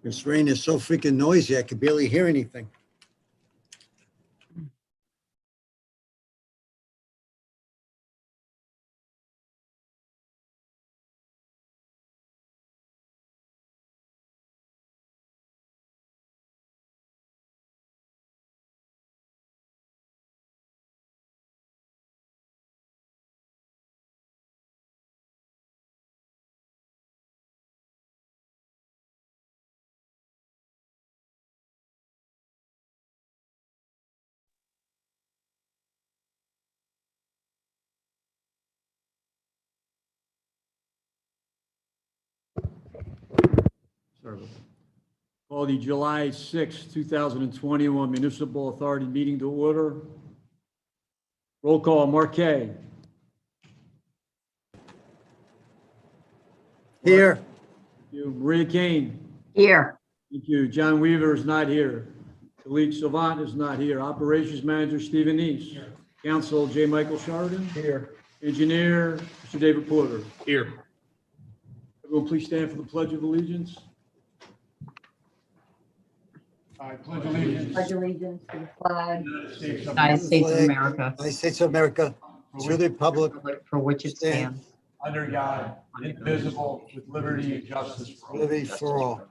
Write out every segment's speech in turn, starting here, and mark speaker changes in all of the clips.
Speaker 1: This rain is so freaking noisy, I could barely hear anything.
Speaker 2: Sorry about that. Call the July 6, 2021 Municipal Authority meeting to order. Roll call, Marquet.
Speaker 1: Here,
Speaker 2: Thank you. Maria Kane.
Speaker 3: Here.
Speaker 2: Thank you. John Weaver is not here. Khalid Savant is not here. Operations Manager Stephen Neese. Counsel J. Michael Sheridan.
Speaker 1: here.
Speaker 2: Engineer Mr. David Porter.
Speaker 4: Here.
Speaker 2: Everyone please stand for the Pledge of Allegiance. I pledge allegiance
Speaker 3: Pledge allegiance to the flag,
Speaker 2: United States of
Speaker 3: United States of America,
Speaker 1: United States of America, to the republic,
Speaker 3: for which it stands,
Speaker 2: under God, indivisible, with liberty and justice for all.
Speaker 1: liberty for all.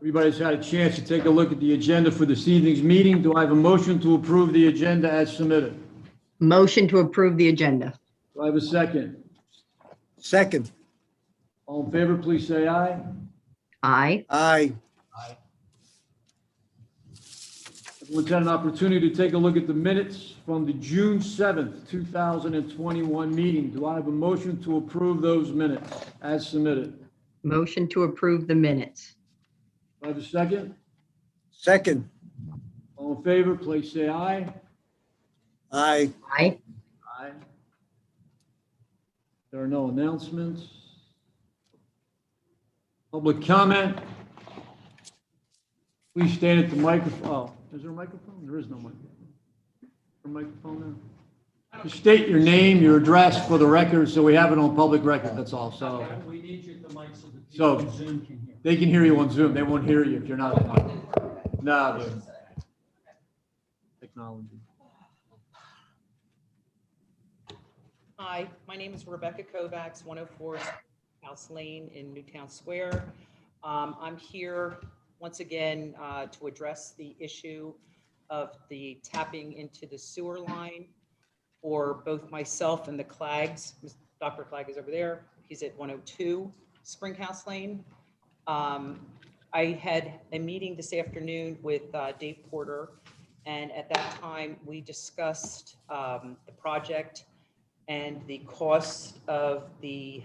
Speaker 2: Everybody's had a chance to take a look at the agenda for this evening's meeting. Do I have a motion to approve the agenda as submitted?
Speaker 3: motion to approve the agenda.
Speaker 2: Do I have a second?
Speaker 1: Second,
Speaker 2: All in favor, please say aye.
Speaker 3: Aye.
Speaker 1: aye.
Speaker 2: Everyone's had an opportunity to take a look at the minutes from the June 7th, 2021 meeting. Do I have a motion to approve those minutes as submitted?
Speaker 3: Motion to approve the minutes.
Speaker 2: Do I have a second?
Speaker 1: Second,
Speaker 2: All in favor, please say aye.
Speaker 1: aye.
Speaker 3: Aye.
Speaker 2: Aye. There are no announcements. Public comment. Please stand at the microphone. Oh, is there a microphone? There is no microphone. Is there a microphone there? Just state your name, your address for the record, so we have it on public record, that's all. So
Speaker 5: We need you at the mic so that
Speaker 2: So-
Speaker 5: people on Zoom can hear.
Speaker 2: they can hear you on Zoom. They won't hear you if you're not on. No, dude. Technology.
Speaker 6: Hi, my name is Rebecca Kovacs, 104 House Lane in Newtown Square. I'm here once again to address the issue of the tapping into the sewer line for both myself and the Claggs. Dr. Clagg is over there. He's at 102 Springhouse Lane. I had a meeting this afternoon with Dave Porter, and at that time, we discussed the project and the cost of the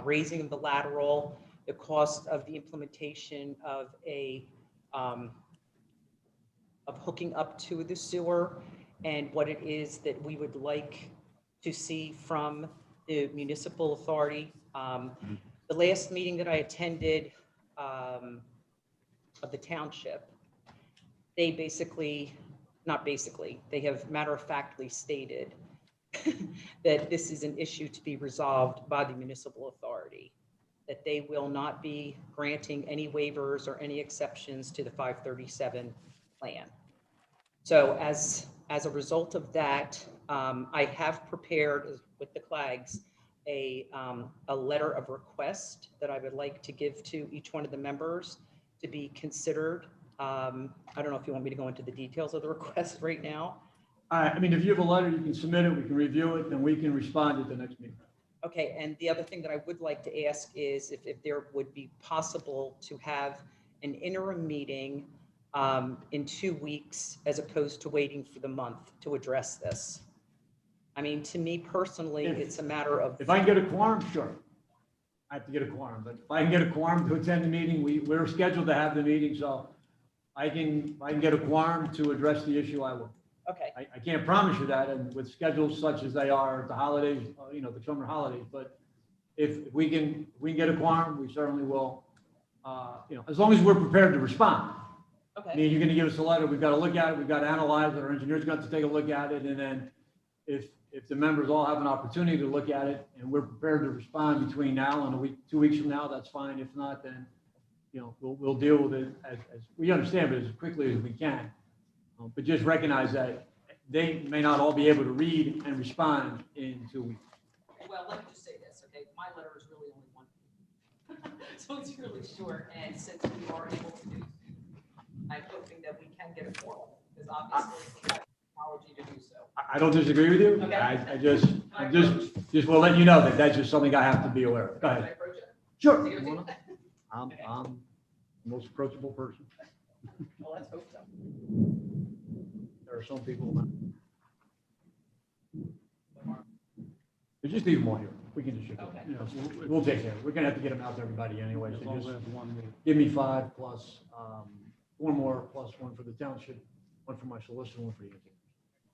Speaker 6: raising of the lateral, the cost of the implementation of of hooking up to the sewer, and what it is that we would like to see from the municipal authority. The last meeting that I attended of the township, they they have matter-of-factly stated that this is an issue to be resolved by the municipal authority, that they will not be granting any waivers or any exceptions to the 537 plan. So as a result of that, I have prepared with the Claggs a letter of request that I would like to give to each one of the members to be considered. I don't know if you want me to go into the details of the request right now.
Speaker 2: I mean, if you have a letter, you can submit it, we can review it, and we can respond at the next meeting.
Speaker 6: Okay, and the other thing that I would like to ask is if there would be possible to have an interim meeting in 2 weeks as opposed to waiting for the month to address this. I mean, to me personally, it's a matter of.
Speaker 2: If I can get a quorum, sure. I have to get a quorum, but if I can get a quorum to attend the meeting, we're scheduled to have the meeting, so I can get a quorum to address the issue, I will.
Speaker 6: Okay,
Speaker 2: I can't promise you that, and with schedules such as they are, the holidays, the summer holidays, but if we can get a quorum, we certainly will, as long as we're prepared to respond. I
Speaker 6: okay,
Speaker 2: mean, you're gonna give us a letter, we've got to look at it, we've got to analyze it, our engineer's got to take a look at it, and then if if the members all have an opportunity to look at it and we're prepared to respond between now and a week, 2 weeks from now, that's fine. If not, then, we'll deal with it as we understand it as quickly as we can. But just recognize that they may not all be able to read and respond in 2 weeks.
Speaker 6: Well, let me just say this, okay? My letter is really only one page. So it's really short, and since we are able to do, I'm hoping that we can get a formal, because obviously we have technology to do so.
Speaker 2: I don't disagree with you.
Speaker 6: Okay.
Speaker 2: I just will let you know that that's just something I have to be aware of. Go
Speaker 6: Can I
Speaker 2: ahead.
Speaker 6: approach it?
Speaker 2: Sure.
Speaker 6: Seriously?
Speaker 2: I'm the most approachable person.
Speaker 6: Well, let's hope so.
Speaker 2: There are some people that. Just leave them all here. We can just,
Speaker 6: Okay.
Speaker 2: we'll take care of it. We're gonna have to get them out to everybody anyway.
Speaker 5: As
Speaker 2: So
Speaker 5: long as
Speaker 2: just
Speaker 5: we have one meeting.
Speaker 2: give me 5 plus, 1 more plus 1 for the township, 1 for my solicitor, 1 for you.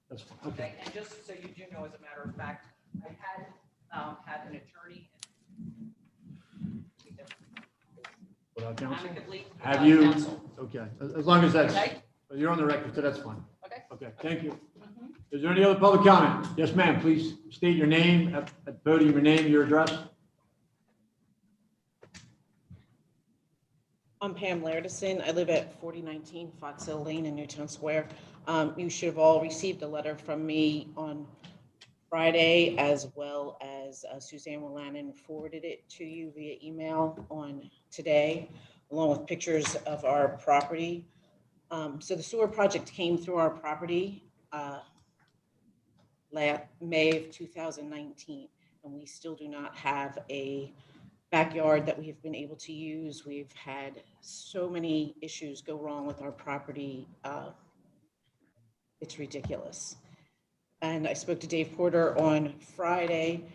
Speaker 2: That's fine. Okay.
Speaker 6: Okay, and just so you do know, as a matter of fact, I had an attorney.
Speaker 2: Without counsel?
Speaker 6: Amicably.
Speaker 2: Have
Speaker 6: without
Speaker 2: you?
Speaker 6: counsel.
Speaker 2: Okay. As long as that's,
Speaker 6: Okay?
Speaker 2: you're on the record, so that's fine.
Speaker 6: Okay.
Speaker 2: Okay. Thank you.
Speaker 6: Mhm.
Speaker 2: Is there any other public comment? Yes, ma'am. Please state your name at the podium, your name, your address.
Speaker 4: I'm Pam Lardison. I live at 4019 Fox Hill Lane in Newtown Square. You should have all received a letter from me on Friday, as well as Suzanne Willanen forwarded it to you via email on today, along with pictures of our property. So the sewer project came through our property May of 2019, and we still do not have a backyard that we have been able to use. We've had so many issues go wrong with our property. It's ridiculous. And I spoke to Dave Porter on Friday,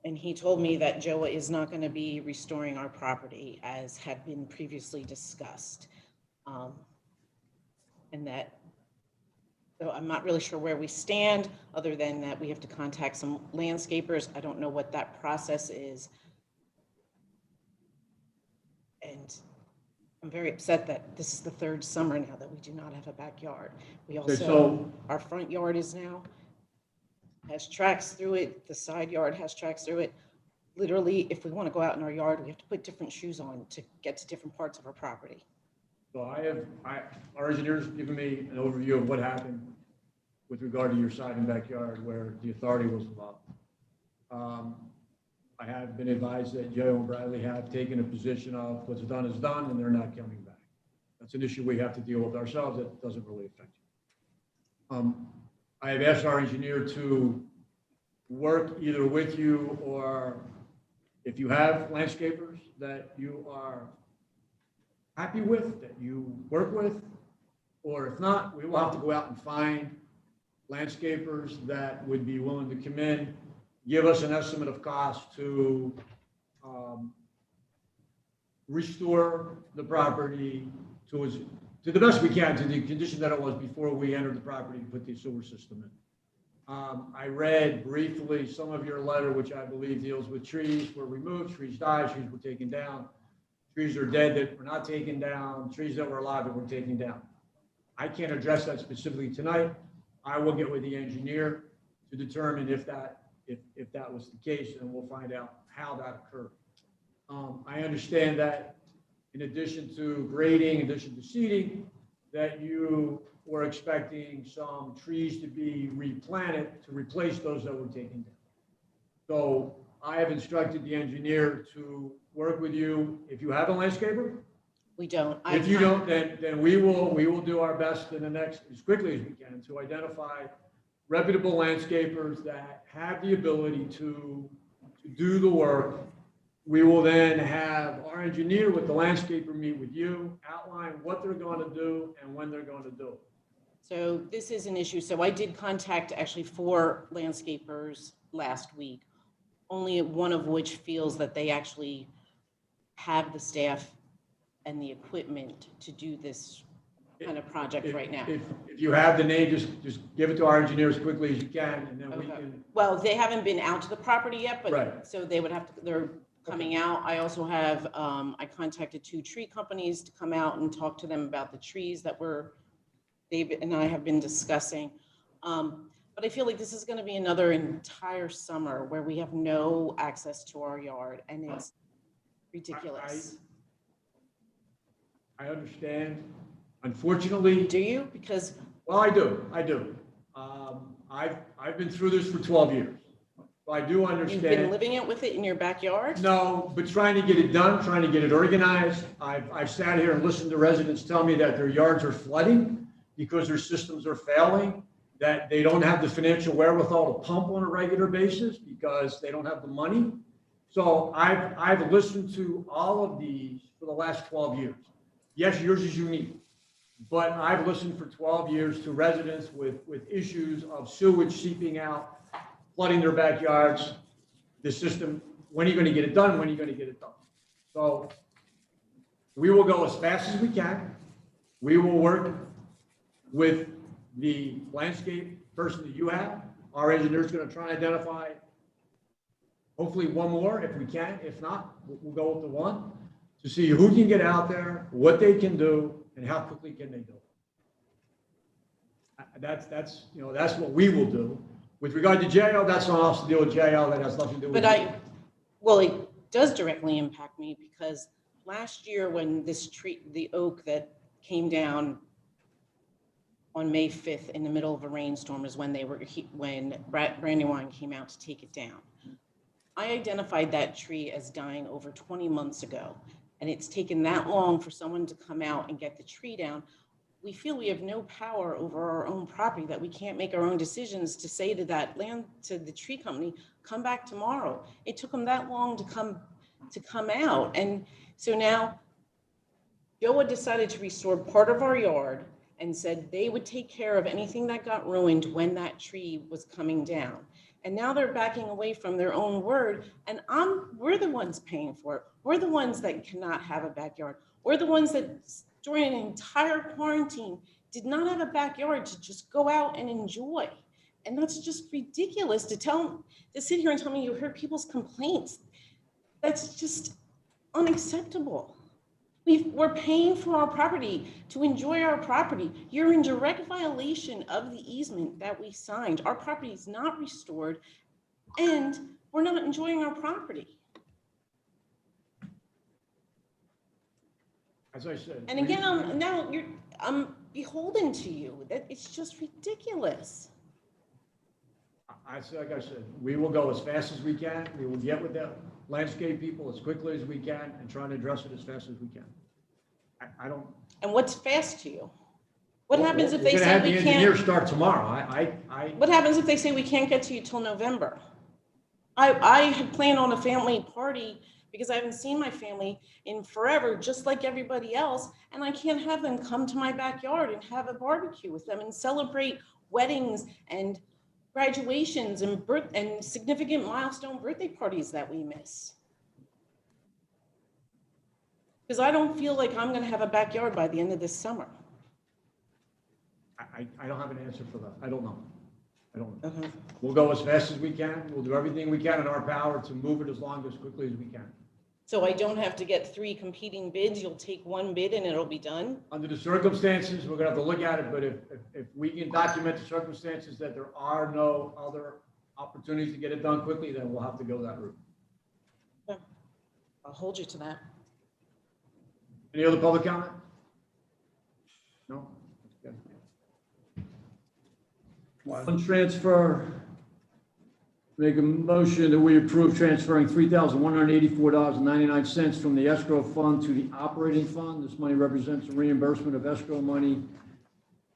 Speaker 4: and he told me that Joao is not going to be restoring our property as had been previously discussed. And that, so I'm not really sure where we stand, other than that we have to contact some landscapers. I don't know what that process is. And I'm very upset that this is the 3rd summer now that we do not have a backyard. We also,
Speaker 2: so-
Speaker 4: our front yard is now, has tracks through it, the side yard has tracks through it. Literally, if we want to go out in our yard, we have to put different shoes on to get to different parts of our property.
Speaker 2: So our engineer's given me an overview of what happened with regard to your side and backyard where the authority was involved. I have been advised that Joe and Bradley have taken a position of what's done is done and they're not coming back. That's an issue we have to deal with ourselves. That doesn't really affect you. I have asked our engineer to work either with you, or if you have landscapers that you are happy with, that you work with, or if not, we will have to go out and find landscapers that would be willing to come in, give us an estimate of cost to restore the property to the best we can, to the condition that it was before we entered the property and put the sewer system in. I read briefly some of your letter, which I believe deals with trees were removed, trees died, trees were taken down. Trees are dead that were not taken down, trees that were alive that were taken down. I can't address that specifically tonight. I will get with the engineer to determine if that was the case, and we'll find out how that occurred. I understand that in addition to grading, in addition to seeding, that you were expecting some trees to be replanted to replace those that were taken down. So I have instructed the engineer to work with you. If you have a landscaper,
Speaker 4: We don't.
Speaker 2: if you don't, then we will do our best in the next, as quickly as we can, to identify reputable landscapers that have the ability to do the work. We will then have our engineer with the landscaper meet with you, outline what they're going to do and when they're going to do it.
Speaker 4: So this is an issue. So I did contact actually 4 landscapers last week, only one of which feels that they actually have the staff and the equipment to do this kind of project right now.
Speaker 2: If you have the name, just give it to our engineer as quickly as you can, and then we
Speaker 4: Okay.
Speaker 2: can.
Speaker 4: Well, they haven't been out to the property yet, but
Speaker 2: Right.
Speaker 4: so they would have to, they're coming out. I also have, I contacted 2 tree companies to come out and talk to them about the trees that David and I have been discussing. But I feel like this is gonna be another entire summer where we have no access to our yard, and it's ridiculous.
Speaker 2: I understand. Unfortunately,
Speaker 4: Do you? Because
Speaker 2: well, I do. I've been through this for 12 years. So I do
Speaker 4: you've been
Speaker 2: understand.
Speaker 4: living it with it in your backyard?
Speaker 2: No, but trying to get it done, trying to get it organized. I've sat here and listened to residents tell me that their yards are flooding because their systems are failing, that they don't have the financial wherewithal to pump on a regular basis because they don't have the money. So I've listened to all of these for the last 12 years. Yes, yours is unique, but I've listened for 12 years to residents with issues of sewage seeping out, flooding their backyards. The system, when are you going to get it done? When are you going to get it done? So we will go as fast as we can. We will work with the landscape person that you have. Our engineer is going to try and identify hopefully one more if we can. If not, we'll go with the one to see who can get out there, what they can do, and how quickly can they do it. That's what we will do. With regard to Joao, that's not us to deal with Joao. That has nothing to do with.
Speaker 4: But well, it does directly impact me because last year when this tree, the oak that came down on May 5th in the middle of a rainstorm is when when Brandywine came out to take it down. I identified that tree as dying over 20 months ago, and it's taken that long for someone to come out and get the tree down. We feel we have no power over our own property, that we can't make our own decisions to say to that land, to the tree company, come back tomorrow. It took them that long to come out. And so now Joao decided to restore part of our yard and said they would take care of anything that got ruined when that tree was coming down. And now they're backing away from their own word, and we're the ones paying for it. We're the ones that cannot have a backyard. We're the ones that during an entire quarantine did not have a backyard to just go out and enjoy. And that's just ridiculous to sit here and tell me you heard people's complaints. That's just unacceptable. We're paying for our property to enjoy our property. You're in direct violation of the easement that we signed. Our property is not restored, and we're not enjoying our property.
Speaker 2: As I said.
Speaker 4: And again, I'm beholden to you. That it's just ridiculous.
Speaker 2: Like I said, we will go as fast as we can. We will get with the landscape people as quickly as we can and try and address it as fast as we can. I don't.
Speaker 4: And what's fast to you? What happens if they
Speaker 2: We're gonna
Speaker 4: say
Speaker 2: have
Speaker 4: we
Speaker 2: the engineer
Speaker 4: can't?
Speaker 2: start tomorrow.
Speaker 4: What happens if they say we can't get to you till November? I had planned on a family party because I haven't seen my family in forever, just like everybody else, and I can't have them come to my backyard and have a barbecue with them and celebrate weddings and graduations and significant milestone birthday parties that we miss. Because I don't feel like I'm going to have a backyard by the end of this summer.
Speaker 2: I don't have an answer for that. I don't know.
Speaker 4: Okay.
Speaker 2: We'll go as fast as we can. We'll do everything we can in our power to move it as quickly as we can.
Speaker 4: So I don't have to get 3 competing bids. You'll take one bid and it'll be done.
Speaker 2: Under the circumstances, we're gonna have to look at it, but if we can document the circumstances that there are no other opportunities to get it done quickly, then we'll have to go that route.
Speaker 4: Okay. I'll hold you to that.
Speaker 2: Any other public comment? No? Okay. On transfer, make a motion that we approve transferring $3,184.99 from the escrow fund to the operating fund. This money represents a reimbursement of escrow money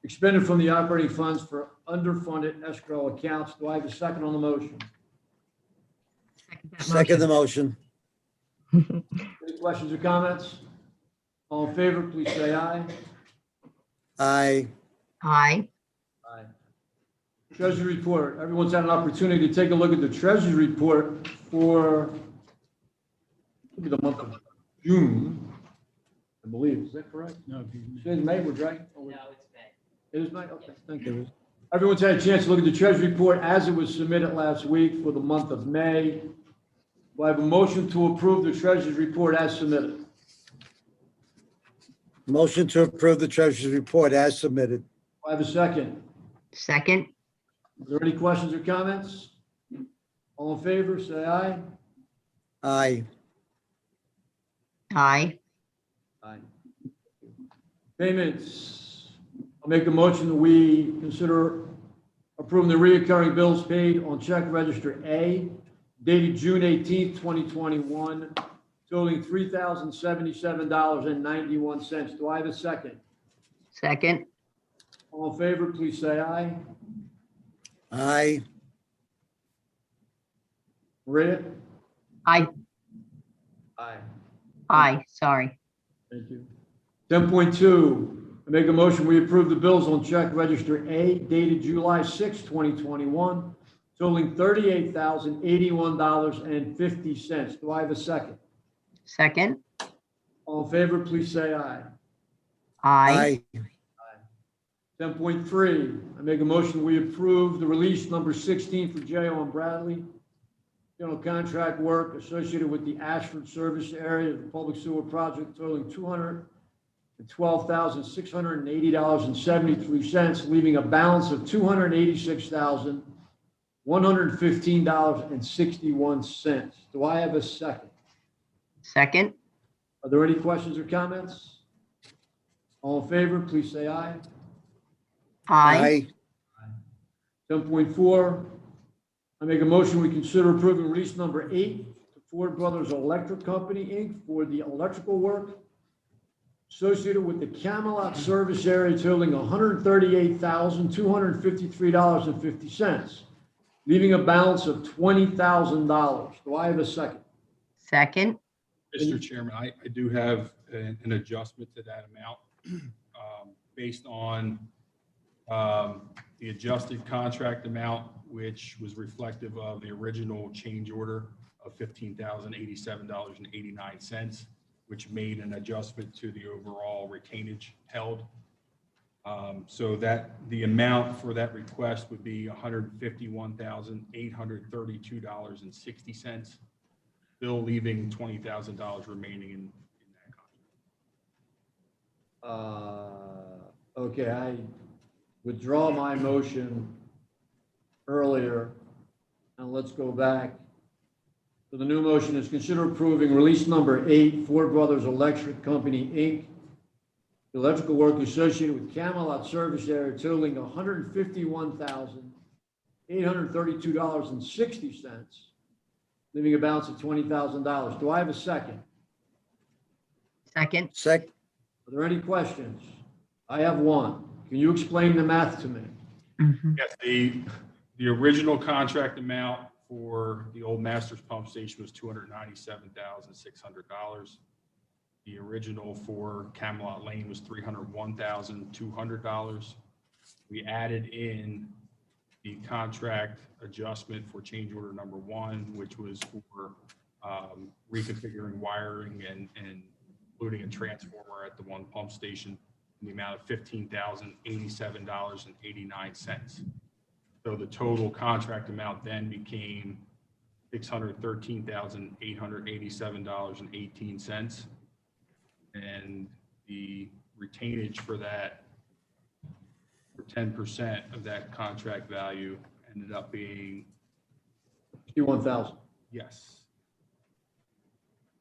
Speaker 2: expended from the operating funds for underfunded escrow accounts. Do I have a second on the motion?
Speaker 1: Second the motion.
Speaker 2: Any questions or comments? All in favor, please say aye.
Speaker 1: Aye.
Speaker 3: Aye.
Speaker 2: Aye. Treasury report. Everyone's had an opportunity to take a look at the treasury report for the month of June, I believe. Is that correct?
Speaker 5: No,
Speaker 2: It's May, we're right?
Speaker 6: No, it's May.
Speaker 2: It is May? Okay, thank you. Everyone's had a chance to look at the treasury report as it was submitted last week for the month of May. Do I have a motion to approve the treasury report as submitted?
Speaker 1: Motion to approve the treasurer's report as submitted.
Speaker 2: Do I have a second?
Speaker 3: Second.
Speaker 2: Are there any questions or comments? All in favor, say aye.
Speaker 1: Aye.
Speaker 3: Aye.
Speaker 2: Aye. Payments. I'll make a motion that we consider approving the reoccurring bills paid on check register A dated June 18th, 2021, totaling $3,077.91. Do I have a second?
Speaker 3: Second.
Speaker 2: All in favor, please say aye.
Speaker 1: Aye.
Speaker 2: Maria?
Speaker 3: Aye.
Speaker 2: Aye.
Speaker 3: Aye, sorry.
Speaker 2: Thank you. 10.2, I make a motion, we approve the bills on check register A dated July 6, 2021, totaling $38,081.50. Do I have a second?
Speaker 3: Second.
Speaker 2: All in favor, please say aye.
Speaker 3: Aye.
Speaker 2: 10.3, I make a motion, we approve the release number 16 for Joao and Bradley, general contract work associated with the Ashford service area of the public sewer project totaling $212,680.73, leaving a balance of $286,115.61. Do I have a second?
Speaker 3: Second.
Speaker 2: Are there any questions or comments? All in favor, please say aye.
Speaker 3: Aye.
Speaker 2: 10.4, I make a motion, we consider approving release number 8 to Ford Brothers Electric Company, Inc. for the electrical work associated with the Camelot service area totaling $138,253.50, leaving a balance of $20,000. Do I have a second?
Speaker 3: Second.
Speaker 7: Mr. Chairman, I do have an adjustment to that amount based on the adjusted contract amount, which was reflective of the original change order of $15,087.89, which made an adjustment to the overall retainage held. So that the amount for that request would be $151,832.60, still leaving $20,000 remaining in that contract.
Speaker 2: Okay, I withdraw my motion earlier, and let's go back. So the new motion is consider approving release number 8, Ford Brothers Electric Company, Inc. The electrical work associated with Camelot service area totaling $151,832.60, leaving a balance of $20,000. Do I have a second?
Speaker 3: Second.
Speaker 1: Sec,
Speaker 2: Are there any questions? I have one. Can you explain the math to me?
Speaker 3: Mhm.
Speaker 7: Yes, the original contract amount for the old Masters pump station was $297,600. The original for Camelot Lane was $301,200. We added in the contract adjustment for change order number 1, which was for reconfiguring wiring and including a transformer at the one pump station in the amount of $15,087.89. So the total contract amount then became $613,887.18. And the retainage for that, for 10% of that contract value, ended up being,
Speaker 2: 51,000.
Speaker 7: yes,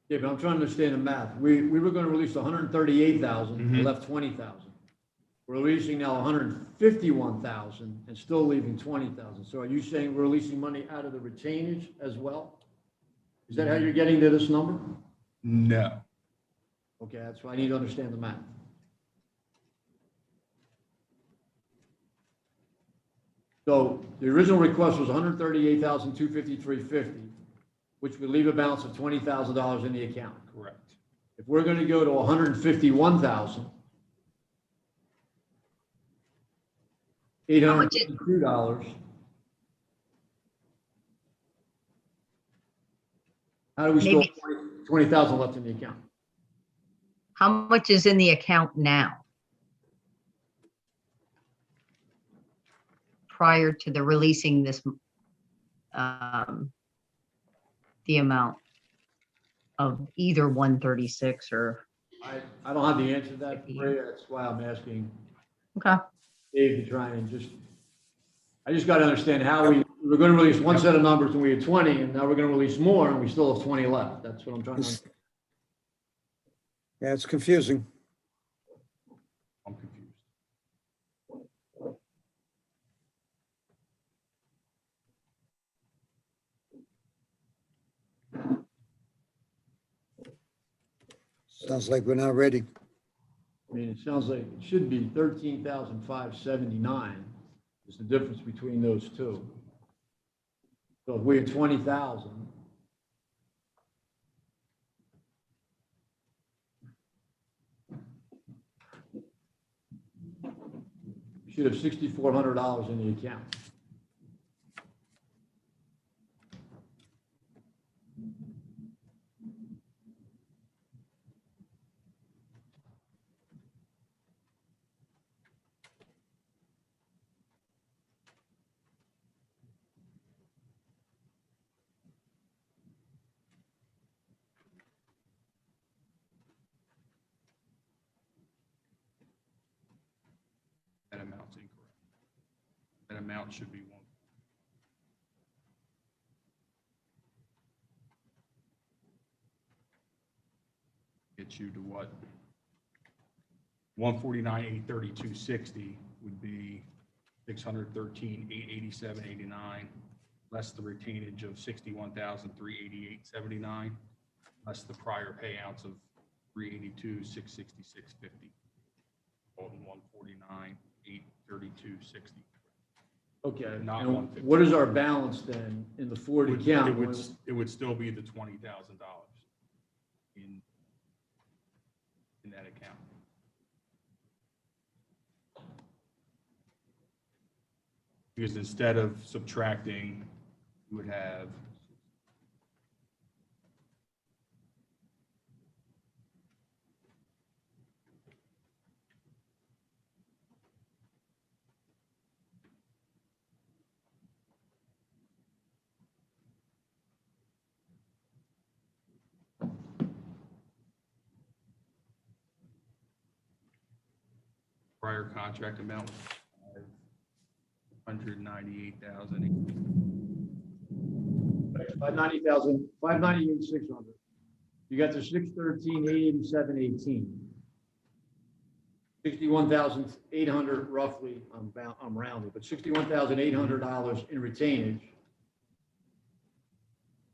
Speaker 2: Yeah, but I'm trying to understand the math. We were going to release 138,000, we
Speaker 7: Mhm.
Speaker 2: left 20,000. We're releasing now 151,000 and still leaving 20,000. So are you saying we're releasing money out of the retainage as well? Is that how you're getting to this number?
Speaker 7: no.
Speaker 2: Okay, that's why I need to understand the math. So the original request was 138,253.50, which would leave a balance of $20,000 in the account.
Speaker 7: Correct.
Speaker 2: If we're going to go to 151,000, $852. How do we still
Speaker 3: Maybe-
Speaker 2: have 20,000 left in the account?
Speaker 3: How much is in the account now? Prior to the releasing this, the amount of either 136 or,
Speaker 2: I don't have the answer to that, Maria. That's why I'm asking
Speaker 3: okay,
Speaker 2: Dave to try and just I just got to understand how we're going to release one set of numbers and we had 20, and now we're going to release more and we still have 20 left. That's what I'm trying to
Speaker 1: It's-
Speaker 2: understand.
Speaker 1: Yeah, it's confusing.
Speaker 7: I'm confused.
Speaker 1: Sounds like we're not ready.
Speaker 2: I mean, it sounds like it should be 13,579 is the difference between those two. So if we had 20,000. We should have $6,400 in the account.
Speaker 7: That amount's incorrect. That amount should be one. Get you to what? 149,832.60 would be 613,887.89, less the retainage of 61,388.79, less the prior payouts of 382,666.50. Total 149,832.60.
Speaker 2: Okay,
Speaker 7: Not
Speaker 2: and
Speaker 7: 150.
Speaker 2: what is our balance then in the Ford account?
Speaker 7: It would still be the $20,000 in that account. Because instead of subtracting, you would have prior contract amount was 198,000.
Speaker 2: 598,600. You got the 613,887.18. 61,800 roughly, I'm rounding, but $61,800 in retainage.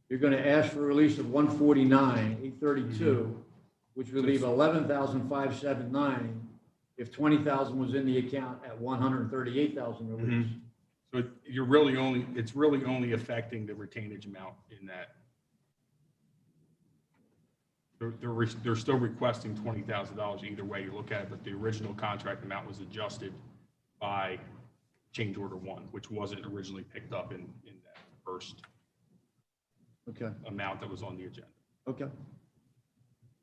Speaker 2: You're going to ask for a release of 149,832, which would leave 11,579 if 20,000 was in the account at 138,000 release.
Speaker 7: So it's really only affecting the retainage amount in that. They're still requesting $20,000 either way you look at it, but the original contract amount was adjusted by change order one, which wasn't originally picked up in that first
Speaker 2: Okay,
Speaker 7: amount that was on the agenda.
Speaker 2: okay.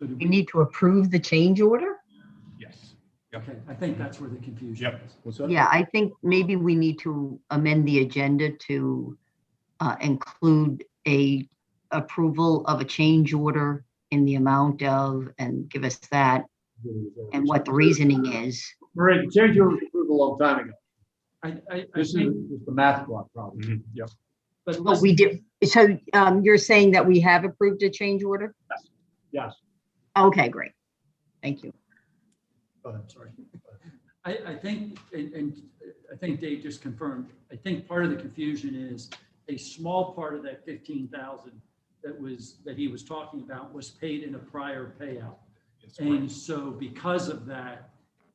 Speaker 3: We need to approve the change order?
Speaker 7: Yes. Yep.
Speaker 5: Okay, I think that's where the confusion
Speaker 7: Yep.
Speaker 5: is.
Speaker 2: What's that?
Speaker 3: Yeah, I think maybe we need to amend the agenda to include a approval of a change order in the amount of, and give us that, and what the reasoning is.
Speaker 2: Marie, the change order was approved a long time ago.
Speaker 5: I
Speaker 2: This is
Speaker 5: think,
Speaker 2: just the math block problem.
Speaker 7: Yep.
Speaker 5: but
Speaker 3: Oh,
Speaker 5: listen,
Speaker 3: we did, so you're saying that we have approved a change order?
Speaker 2: Yes.
Speaker 3: Okay, great. Thank you.
Speaker 2: Go ahead, sorry.
Speaker 5: I think, and I think Dave just confirmed, I think part of the confusion is a small part of that 15,000 that he was talking about was paid in a prior payout.
Speaker 7: That's correct.
Speaker 5: And so because of that,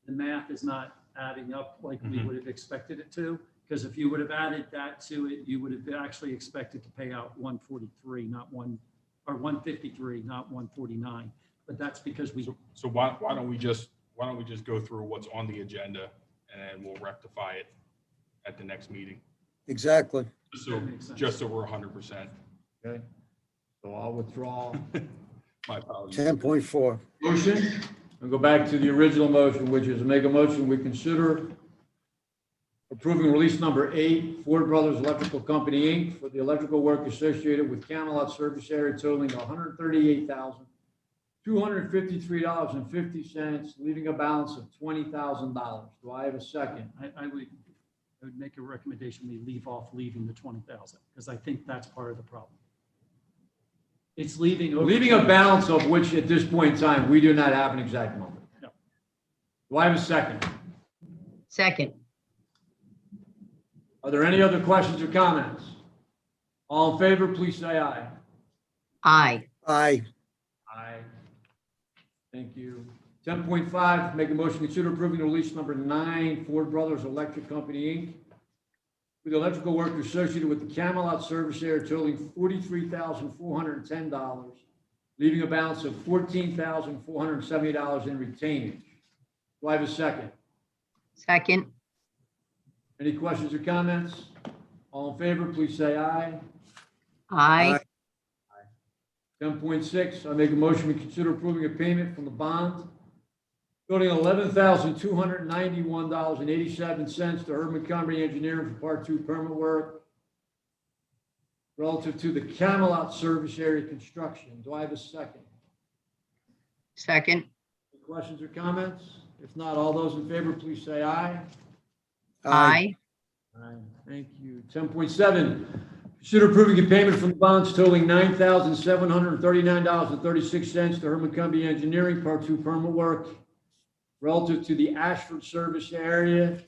Speaker 5: the math is not adding up like we
Speaker 7: Mhm.
Speaker 5: would have expected it to. Because if you would have added that to it, you would have actually expected to pay out 143, not 153, not 149. But that's because we,
Speaker 7: So why don't we just go through what's on the agenda and we'll rectify it at the next meeting?
Speaker 1: Exactly.
Speaker 7: So
Speaker 5: That makes sense.
Speaker 7: just so we're 100%.
Speaker 2: Okay, so I'll withdraw.
Speaker 7: My apologies.
Speaker 1: 10.4.
Speaker 2: Motion, and go back to the original motion, which is make a motion, we consider approving release number 8, Ford Brothers Electrical Company, Inc., for the electrical work associated with Camelot Service Area totaling $138,253.50, leaving a balance of $20,000. Do I have a second?
Speaker 5: I would, I would make a recommendation, we leave off leaving the 20,000, because I think that's part of the problem. It's leaving.
Speaker 2: Leaving a balance of which at this point in time, we do not have an exact number.
Speaker 5: No.
Speaker 2: Do I have a second?
Speaker 3: Second.
Speaker 2: Are there any other questions or comments? All in favor, please say aye.
Speaker 3: Aye.
Speaker 1: Aye.
Speaker 2: Aye. Thank you. 10.5, make a motion to consider approving the release number 9, Ford Brothers Electric Company, Inc. With electrical work associated with the Camelot service area totaling $43,410, leaving a balance of $14,470 in retainage. Do I have a second?
Speaker 3: Second.
Speaker 2: Any questions or comments? All in favor, please say aye.
Speaker 3: Aye.
Speaker 2: 10.6, I make a motion to consider approving a payment from the bond totaling $11,291.87 to Herb Montgomery Engineering for Part 2 permit work relative to the Camelot service area construction. Do I have a second?
Speaker 3: Second.
Speaker 2: Any questions or comments? If not, all those in favor, please say aye.
Speaker 3: Aye.
Speaker 2: Aye. Thank you. 10.7, consider approving a payment from the bonds totaling $9,739.36 to Herb Montgomery Engineering, Part 2 permit work relative to the Ashford service area.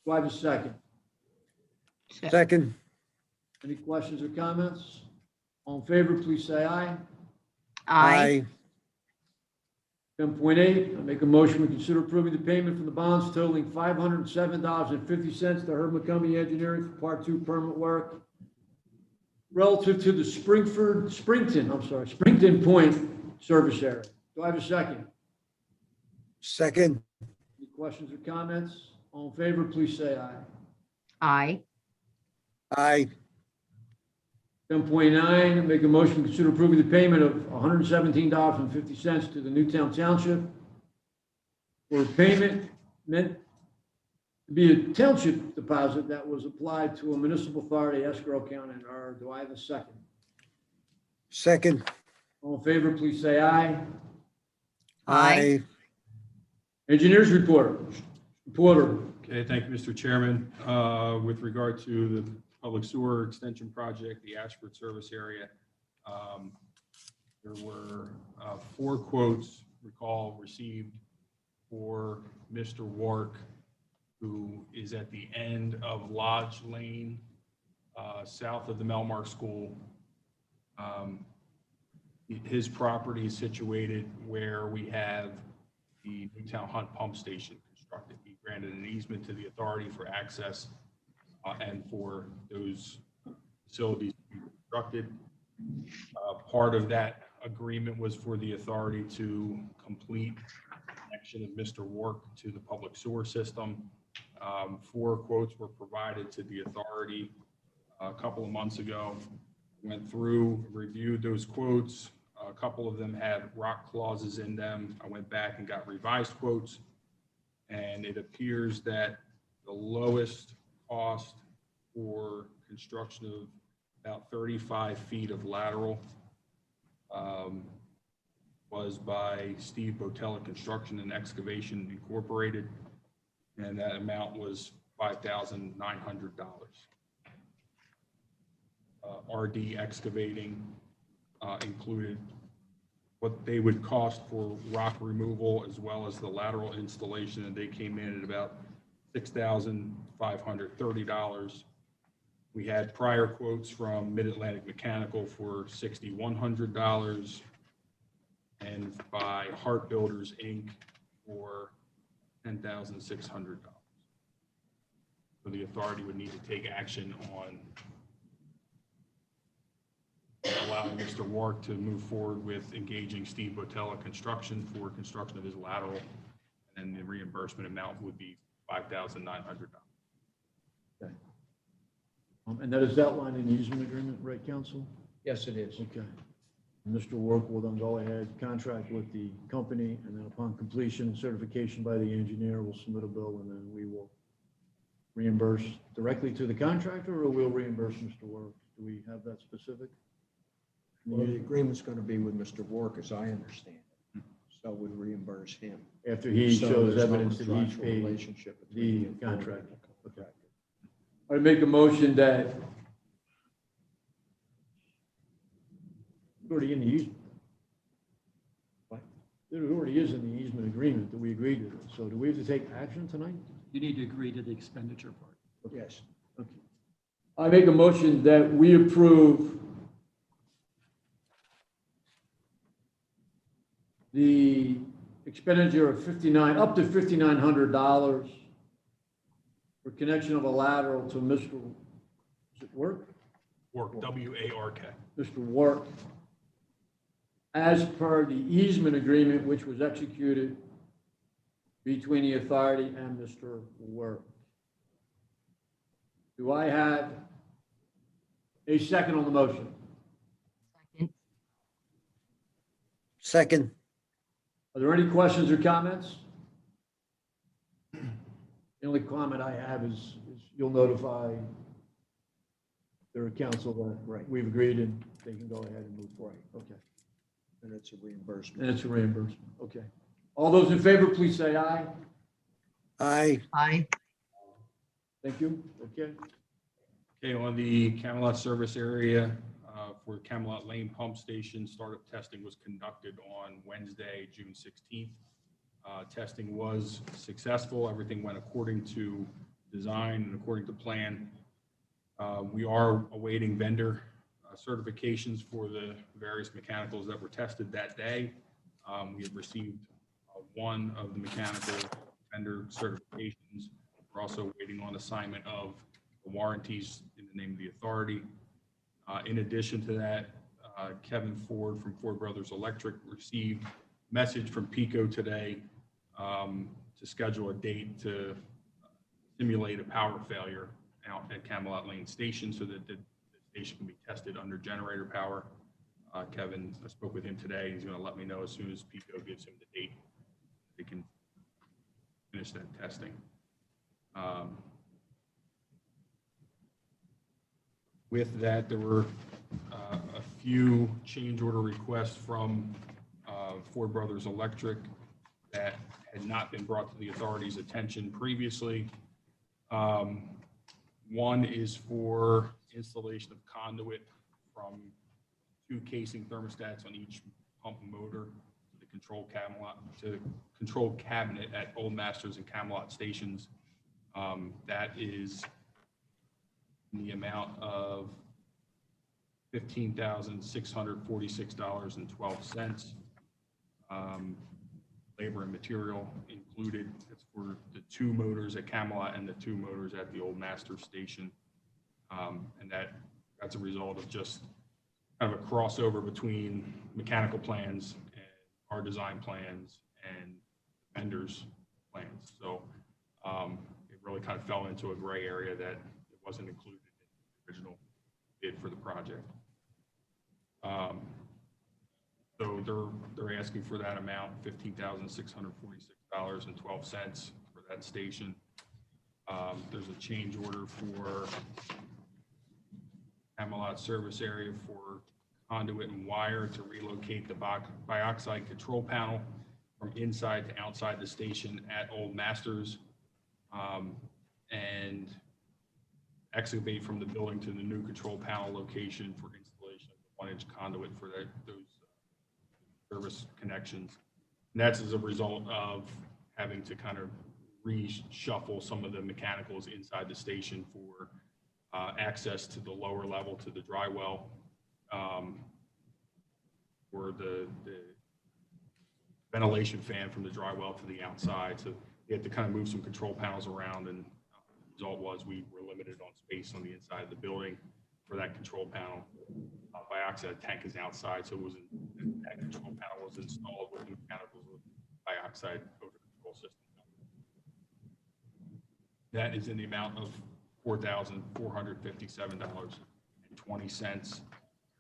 Speaker 2: Do I have a second?
Speaker 1: Second.
Speaker 2: Any questions or comments? All in favor, please say aye.
Speaker 3: Aye.
Speaker 2: 10.8, I make a motion to consider approving the payment from the bonds totaling $507.50 to Herb Montgomery Engineering for Part 2 permit work relative to the Springton Point service area. Do I have a second?
Speaker 1: Second.
Speaker 2: Any questions or comments? All in favor, please say aye.
Speaker 3: Aye.
Speaker 1: Aye.
Speaker 2: 10.9, make a motion to consider approving the payment of $117.50 to the Newtown Township for a payment meant to be a township deposit that was applied to a municipal authority, escrow account, and do I have a second?
Speaker 1: Second.
Speaker 2: All in favor, please say aye.
Speaker 3: Aye.
Speaker 2: Engineers report. Reporter.
Speaker 7: Okay, thank you, Mr. Chairman. With regard to the public sewer extension project, the Ashford service area, there were 4 quotes, received for Mr. Wark, who is at the end of Lodge Lane, south of the Melmark School. His property is situated where we have the Newtown Hunt Pump Station constructed. He granted an easement to the authority for access and for those facilities to be constructed. Part of that agreement was for the authority to complete the connection of Mr. Wark to the public sewer system. 4 quotes were provided to the authority a couple of months ago. Went through, reviewed those quotes. A couple of them had rock clauses in them. I went back and got revised quotes, and it appears that the lowest cost for construction of about 35 feet of lateral was by Steve Botella Construction and Excavation Incorporated, and that amount was $5,900. RD Excavating included what they would cost for rock removal as well as the lateral installation, and they came in at about $6,530. We had prior quotes from Mid-Atlantic Mechanical for $6,100 and by Hart Builders, Inc. for $10,600. So the authority would need to take action on allowing Mr. Wark to move forward with engaging Steve Botella Construction for construction of his lateral, and the reimbursement amount would be $5,900.
Speaker 2: Okay. And that is outlined in the easement agreement, right, counsel?
Speaker 8: Yes, it is.
Speaker 2: Okay. Mr. Wark will then go ahead, contract with the company, and then upon completion and certification by the engineer, we'll submit a bill, and then we will reimburse directly to the contractor, or we'll reimburse Mr. Wark? Do we have that specific?
Speaker 8: Well, the agreement's going to be with Mr. Wark, as I understand it. So we reimburse him.
Speaker 2: After he
Speaker 8: So
Speaker 2: shows
Speaker 8: there's no
Speaker 2: evidence that he
Speaker 8: contractual
Speaker 2: paid
Speaker 8: relationship
Speaker 2: the
Speaker 8: between
Speaker 2: contractor.
Speaker 8: contractor.
Speaker 2: I make a motion that it's already in the easement.
Speaker 8: What?
Speaker 2: It already is in the easement agreement that we agreed to. So do we have to take action tonight?
Speaker 5: You need to agree to the expenditure part.
Speaker 8: Yes.
Speaker 2: Okay. I make a motion that we approve the expenditure of up to $5,900 for connection of a lateral to Mr. Is it Work?
Speaker 7: Work, W-A-R-K.
Speaker 2: Mr. Work, as per the easement agreement which was executed between the authority and Mr. Work. Do I have a second on the motion?
Speaker 3: Second.
Speaker 1: Second.
Speaker 2: Are there any questions or comments? The only comment I have is you'll notify their council that
Speaker 8: Right.
Speaker 2: we've agreed and they can go ahead and move forward. Okay.
Speaker 8: And it's a reimbursement.
Speaker 2: And it's a reimbursement. Okay. All those in favor, please say aye.
Speaker 1: Aye.
Speaker 3: Aye.
Speaker 2: Thank you. Okay.
Speaker 7: Okay, on the Camelot service area for Camelot Lane Pump Station, startup testing was conducted on Wednesday, June 16th. Testing was successful. Everything went according to design and according to plan. We are awaiting vendor certifications for the various mechanicals that were tested that day. We have received one of the mechanical vendor certifications. We're also waiting on assignment of the warranties in the name of the authority. In addition to that, Kevin Ford from Ford Brothers Electric received message from Pico today to schedule a date to simulate a power failure out at Camelot Lane Station so that the station can be tested under generator power. Kevin, I spoke with him today. He's going to let me know as soon as Pico gives him the date they can finish that testing. With that, there were a few change order requests from Ford Brothers Electric that had not been brought to the authority's attention previously. One is for installation of conduit from 2 casing thermostats on each pump motor to the control cabinet at Old Masters and Camelot stations. That is in the amount of $15,646.12. Labor and material included. It's for the 2 motors at Camelot and the 2 motors at the Old Masters station. And that's a result of just kind of a crossover between mechanical plans and our design plans and vendors' plans. So it really kind of fell into a gray area that it wasn't included in the original bid for the project. So they're asking for that amount, $15,646.12 for that station. There's a change order for Camelot service area for conduit and wire to relocate the bioxide control panel from inside to outside the station at Old Masters, and excavate from the building to the new control panel location for installation of the 1-inch conduit for those service connections. And that's as a result of having to kind of reshuffle some of the mechanicals inside the station for access to the lower level to the dry well, for the ventilation fan from the dry well to the outside. So we had to kind of move some control panels around, and the result was we were limited on space on the inside of the building for that control panel. Bioxide tank is outside, so that control panel was installed with the mechanicals with bioxide over control system. That is in the amount of $4,457.20.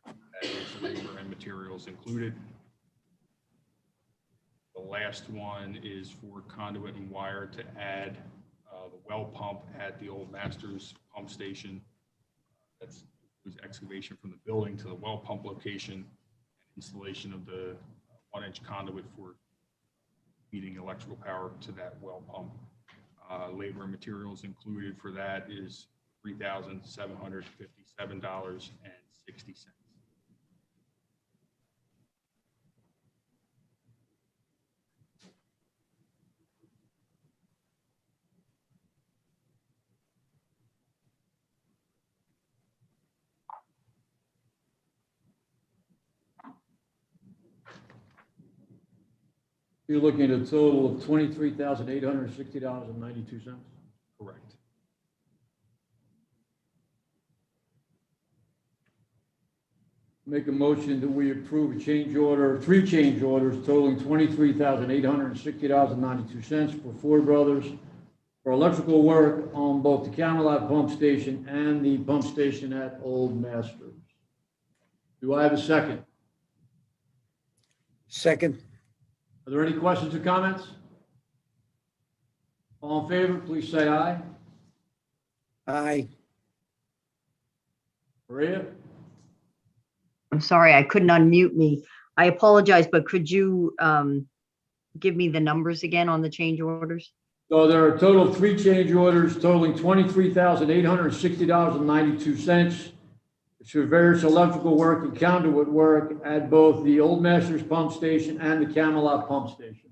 Speaker 7: That is labor and materials included. The last one is for conduit and wire to add the well pump at the Old Masters pump station. That's excavation from the building to the well pump location, and installation of the 1-inch conduit for feeding electrical power to that well pump. Labor and materials included for that is $3,757.60.
Speaker 2: You're looking at a total of $23,860.92.
Speaker 7: Correct.
Speaker 2: Make a motion that we approve a change order, 3 change orders totaling $23,860.92 for Ford Brothers for electrical work on both the Camelot pump station and the pump station at Old Masters. Do I have a second?
Speaker 1: second,
Speaker 2: Are there any questions or comments? All in favor, please say aye.
Speaker 1: aye,
Speaker 2: Maria?
Speaker 3: I'm sorry, I couldn't unmute me. I apologize, but could you give me the numbers again on the change orders?
Speaker 2: So there are a total of 3 change orders totaling $23,860.92. It's for various electrical work and conduit work at both the Old Masters Pump Station and the Camelot Pump Station.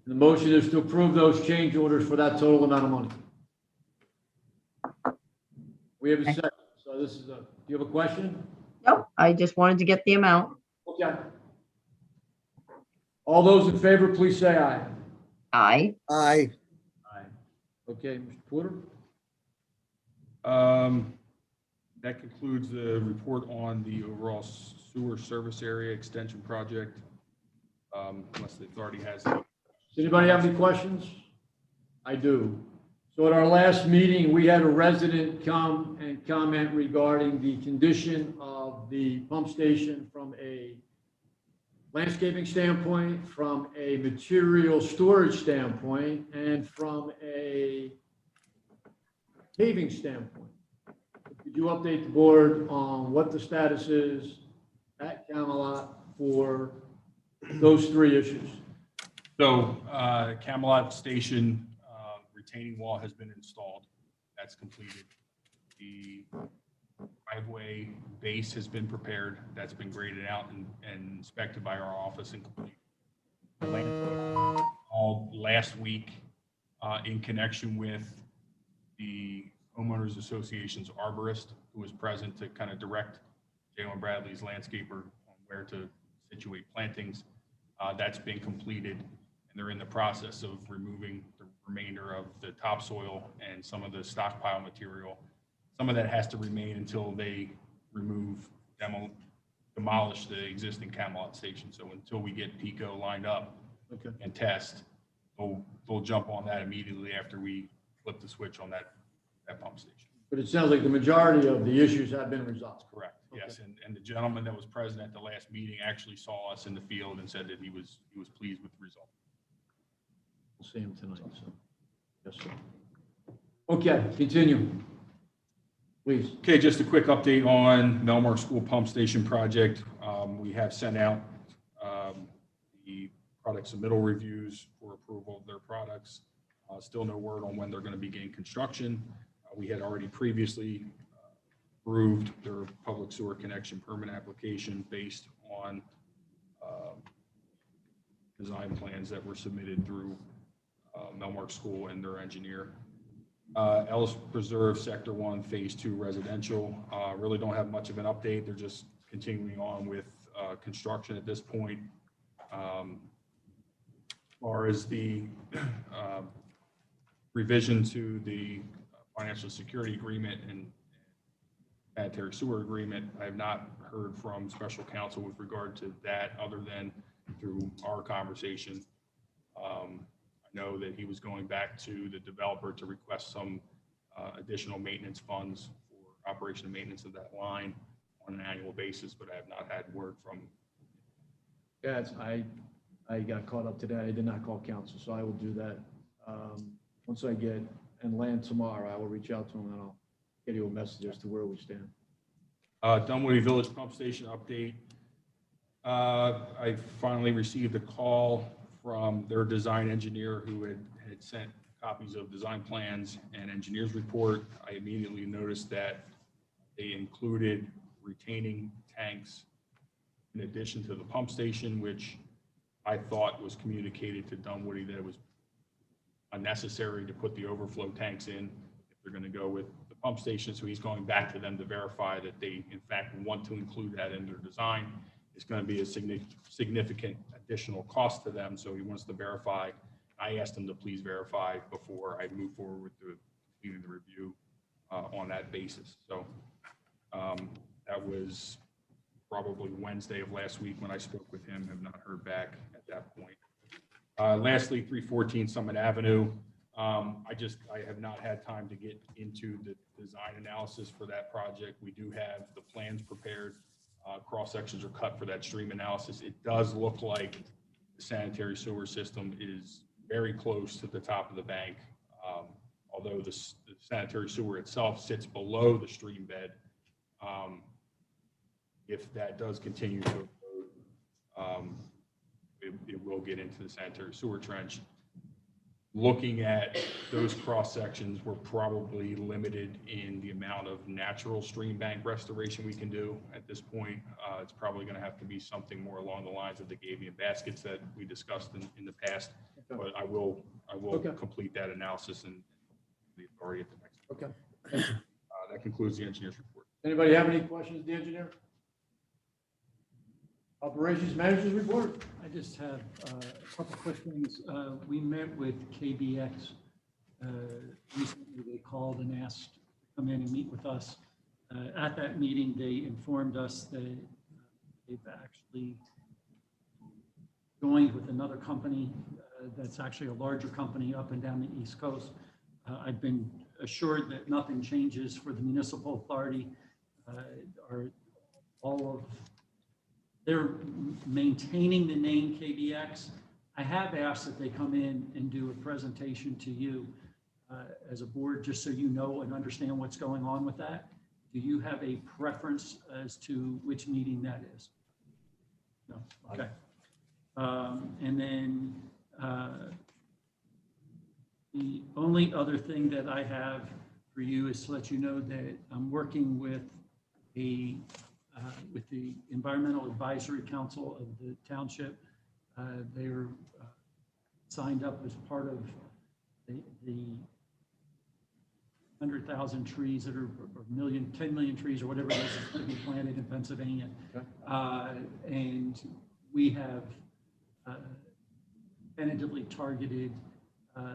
Speaker 2: The motion is to approve those change orders for that total amount of money. We have a second. So this is do you have a question?
Speaker 3: Nope, I just wanted to get the amount.
Speaker 2: Okay. All those in favor, please say aye.
Speaker 3: Aye.
Speaker 1: aye,
Speaker 2: Aye. Okay, Mr. Porter?
Speaker 7: That concludes the report on the overall sewer service area extension project. Unless the authority has any.
Speaker 2: Does anybody have any questions? I do. So at our last meeting, we had a resident come and comment regarding the condition of the pump station from a landscaping standpoint, from a material storage standpoint, and from a paving standpoint. Could you update the board on what the status is at Camelot for those 3 issues?
Speaker 7: So Camelot Station retaining wall has been installed. That's completed. The driveway base has been prepared. That's been graded out and inspected by our office and completed. All last week in connection with the Homeowners Association's arborist, who was present to kind of direct Joao and Bradley's landscaper on where to situate plantings. That's been completed, and they're in the process of removing the remainder of the topsoil and some of the stockpile material. Some of that has to remain until they demolish the existing Camelot station. So until we get PICO lined up and test, they'll jump on that immediately after we flip the switch on that pump station.
Speaker 2: But it sounds like the majority of the issues have been resolved.
Speaker 7: Correct. Yes, and the gentleman that was present at the last meeting actually saw us in the field and said that he was pleased with the result.
Speaker 2: We'll see him tonight, so, yes, sir. Okay, continue. Please.
Speaker 7: Okay, just a quick update on Melmar School Pump Station project. We have sent out the product submittal reviews for approval of their products. Still no word on when they're going to begin construction. We had already previously approved their public sewer connection permit application based on design plans that were submitted through Melmark School and their engineer. Ellis Preserve Sector 1 Phase 2 residential, really don't have much of an update. They're just continuing on with construction at this point. As far as the revision to the financial security agreement and sanitary sewer agreement, I have not heard from special counsel with regard to that other than through our conversation. I know that he was going back to the developer to request some additional maintenance funds for operation and maintenance of that line on an annual basis, but I have not had word from.
Speaker 2: Yes, I got caught up today. I did not call council, so I will do that. Once I get and land tomorrow, I will reach out to him and I'll get you a message as to where we stand.
Speaker 7: Dunwoody Village Pump Station update. I finally received a call from their design engineer who had sent copies of design plans and engineer's report. I immediately noticed that they included retaining tanks in addition to the pump station, which I thought was communicated to Dunwoody that it was unnecessary to put the overflow tanks in if they're going to go with the pump station. So he's going back to them to verify that they in fact want to include that in their design. It's going to be a significant additional cost to them. So he wants to verify. I asked him to please verify before I move forward with completing the review on that basis. So that was probably Wednesday of last week when I spoke with him. Have not heard back at that point. Lastly, 314 Summit Avenue. I have not had time to get into the design analysis for that project. We do have the plans prepared. Cross sections are cut for that stream analysis. It does look like the sanitary sewer system is very close to the top of the bank. Although the sanitary sewer itself sits below the stream bed. If that does continue to erode, it will get into the sanitary sewer trench. Looking at those cross sections, we're probably limited in the amount of natural stream bank restoration we can do at this point. It's probably going to have to be something more along the lines of the Gabion baskets that we discussed in the past.
Speaker 2: Okay.
Speaker 7: But I will
Speaker 2: Okay.
Speaker 7: complete that analysis and the authority at the next.
Speaker 2: Okay.
Speaker 7: That concludes the engineer's report.
Speaker 2: Anybody have any questions of the engineer? Operations Manager's report?
Speaker 5: I just have a couple quick things. We met with KBX recently. They called and asked to come in and meet with us. At that meeting, they informed us that they've actually joined with another company that's actually a larger company up and down the East Coast. I've been assured that nothing changes for the municipal authority. They're maintaining the name KBX. I have asked that they come in and do a presentation to you as a board, just so you know and understand what's going on with that. Do you have a preference as to which meeting that is? No, okay. And then the only other thing that I have for you is to let you know that I'm working with the Environmental Advisory Council of the township. They were signed up as part of the 100,000 trees that are, or 10 million trees or whatever it is to be planted in Pennsylvania.
Speaker 2: Okay.
Speaker 5: And we have tentatively targeted a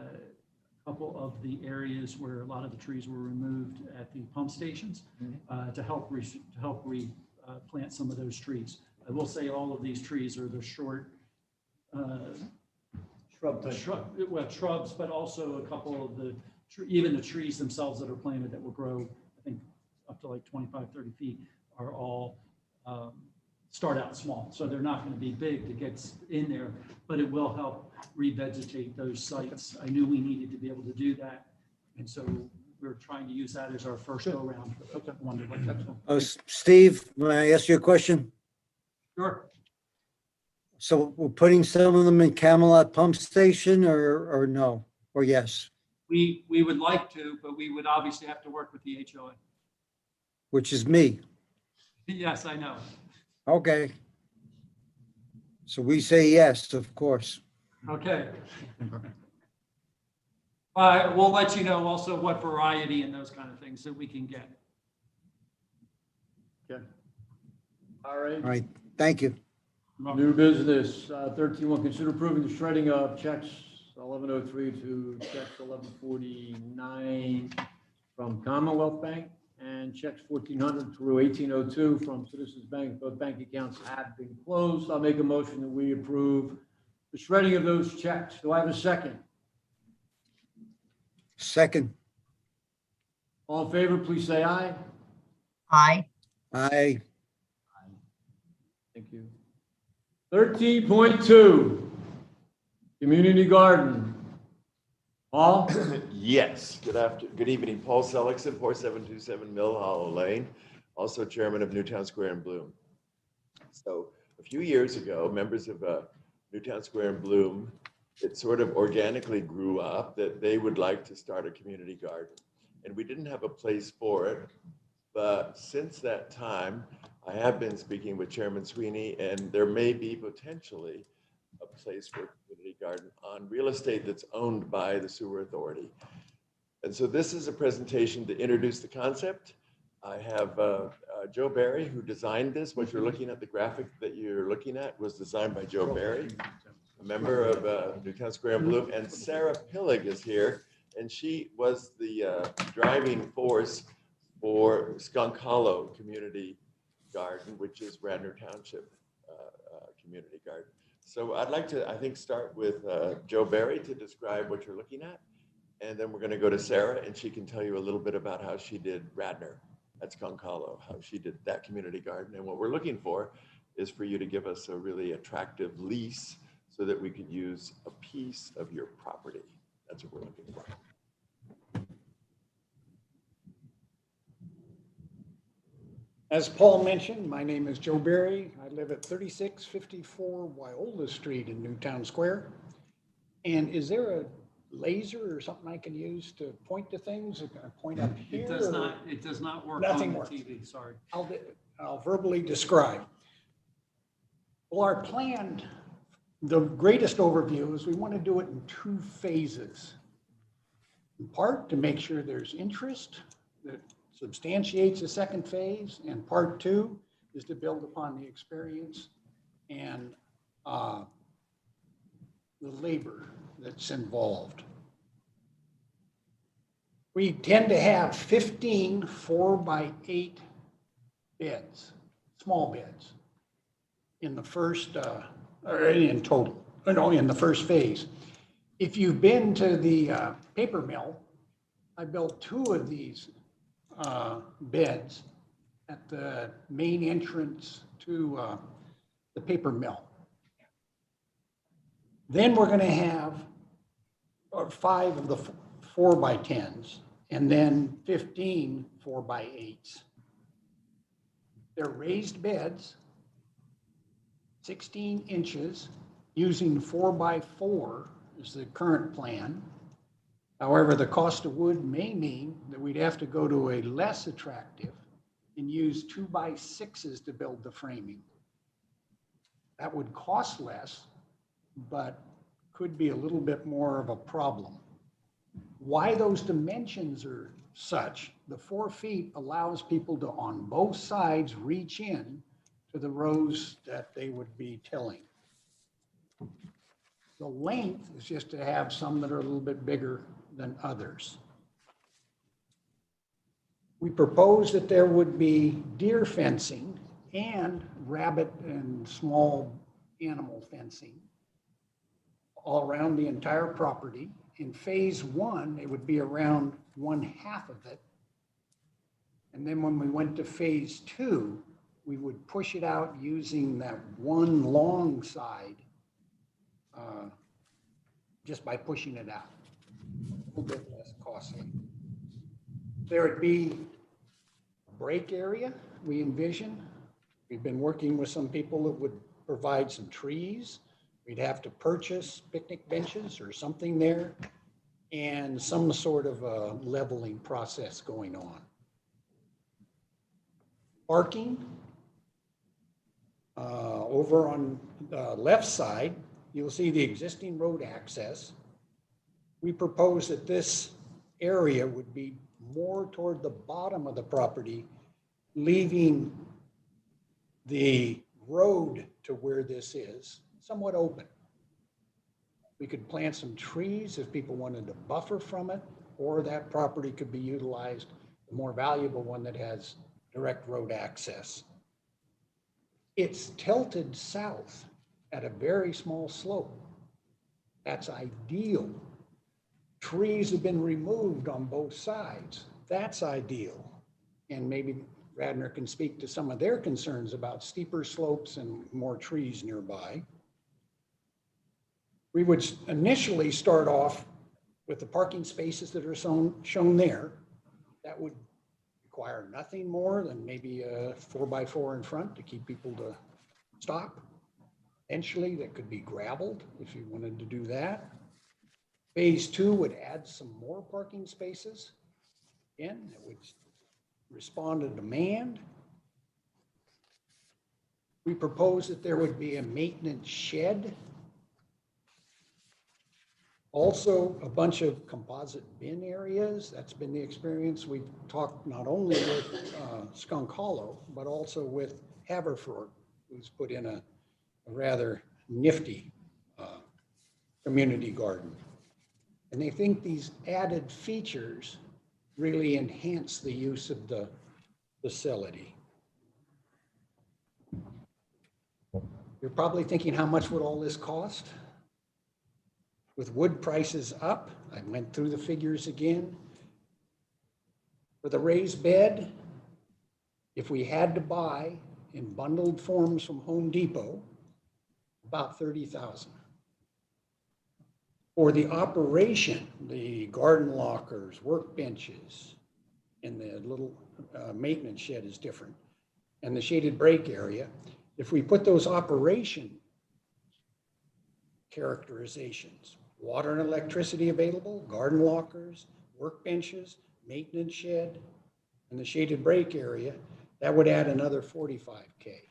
Speaker 5: couple of the areas where a lot of the trees were removed at the pump stations to help plant some of those trees. I will say all of these trees are the short shrubs, but also a couple of the even the trees themselves that are planted that will grow, I think, up to like 25, 30 feet, are all start out small. So they're not going to be big to get in there, but it will help revegetate those sites. I knew we needed to be able to do that. And so we're trying to use that as our first go round.
Speaker 1: Steve, may I ask you a question?
Speaker 5: Sure.
Speaker 1: So we're putting some of them in Camelot Pump Station or no, or yes,
Speaker 5: We would like to, but we would obviously have to work with the HOA.
Speaker 1: which is me.
Speaker 5: Yes, I know.
Speaker 1: Okay. So we say yes, of course.
Speaker 5: Okay. We'll let you know also what variety and those kind of things that we can get.
Speaker 2: Okay. All right.
Speaker 1: All right, thank you.
Speaker 2: New business, 13.1, consider approving the shredding of checks 1103 to checks 1149 from Commonwealth Bank and checks 1400 through 1802 from Citizens Bank. Both bank accounts have been closed. I'll make a motion that we approve the shredding of those checks. Do I have a second?
Speaker 1: Second,
Speaker 2: All in favor, please say aye.
Speaker 3: Aye.
Speaker 1: aye.
Speaker 2: Thank you. 13.2, community garden. Paul?
Speaker 9: Yes, good evening, Paul Seligson, 4727 Mill Hollow Lane, also chairman of Newtown Square and Bloom. So a few years ago, members of Newtown Square and Bloom it sort of organically grew up that they would like to start a community garden. And we didn't have a place for it. But since that time, I have been speaking with Chairman Sweeney, and there may be potentially a place for a community garden on real estate that's owned by the sewer authority. And so this is a presentation to introduce the concept. I have Joe Barry, who designed this. What you're looking at, the graphic that you're looking at was designed by Joe Barry, a member of Newtown Square and Bloom. And Sarah Pillig is here, and she was the driving force for Skunk Hollow Community Garden, which is Radnor Township Community Garden. So I'd like to, I think, start with Joe Barry to describe what you're looking at. And then we're going to go to Sarah, and she can tell you a little bit about how she did Radnor at Skunk Hollow, how she did that community garden. And what we're looking for is for you to give us a really attractive lease so that we could use a piece of your property. That's what we're looking for.
Speaker 10: As Paul mentioned, my name is Joe Barry. I live at 3654 Wyola Street in Newtown Square. And is there a laser or something I can use to point to things? Or can I point up here?
Speaker 5: It does not work on
Speaker 10: Nothing
Speaker 5: the
Speaker 10: works.
Speaker 5: TV, sorry.
Speaker 10: I'll verbally describe. Well, our plan, the greatest overview is we want to do it in 2 phases. In part, to make sure there's interest that substantiates the second phase, and part 2 is to build upon the experience and the labor that's involved. We tend to have 15 4x8 beds, small beds, in the first, or in total, in the first phase. If you've been to the paper mill, I built 2 of these beds at the main entrance to the paper mill. Then we're going to have 5 of the 4x10s, and then 15 4x8s. They're raised beds, 16 inches, using 4x4 is the current plan. However, the cost of wood may mean that we'd have to go to a less attractive and use 2x6s to build the framing. That would cost less, but could be a little bit more of a problem. Why those dimensions are such, the 4 feet allows people to, on both sides, reach in to the rows that they would be tilling. The length is just to have some that are a little bit bigger than others. We propose that there would be deer fencing and rabbit and small animal fencing all around the entire property. In phase 1, it would be around 1/2 of it. And then when we went to phase 2, we would push it out using that one long side just by pushing it out. A little bit less costly. There would be a break area, we envision. We've been working with some people that would provide some trees. We'd have to purchase picnic benches or something there, and some sort of a leveling process going on. Parking. Over on the left side, you'll see the existing road access. We propose that this area would be more toward the bottom of the property, leaving the road to where this is somewhat open. We could plant some trees if people wanted to buffer from it, or that property could be utilized, the more valuable one that has direct road access. It's tilted south at a very small slope. That's ideal. Trees have been removed on both sides. That's ideal. And maybe Radnor can speak to some of their concerns about steeper slopes and more trees nearby. We would initially start off with the parking spaces that are shown there. That would require nothing more than maybe a 4x4 in front to keep people to stop. Eventually, that could be gravelled if you wanted to do that. Phase 2 would add some more parking spaces. Again, it would respond to demand. We propose that there would be a maintenance shed. Also, a bunch of composite bin areas. That's been the experience. We've talked not only with Skunk Hollow, but also with Haverford, who's put in a rather nifty community garden. And they think these added features really enhance the use of the facility. You're probably thinking, how much would all this cost? With wood prices up, I went through the figures again. For the raised bed, if we had to buy in bundled forms from Home Depot, about $30,000. For the operation, the garden lockers, workbenches, and the little maintenance shed is different, and the shaded break area, if we put those operation characterizations, water and electricity available, garden lockers, workbenches, maintenance shed, and the shaded break area, that would add another $45K.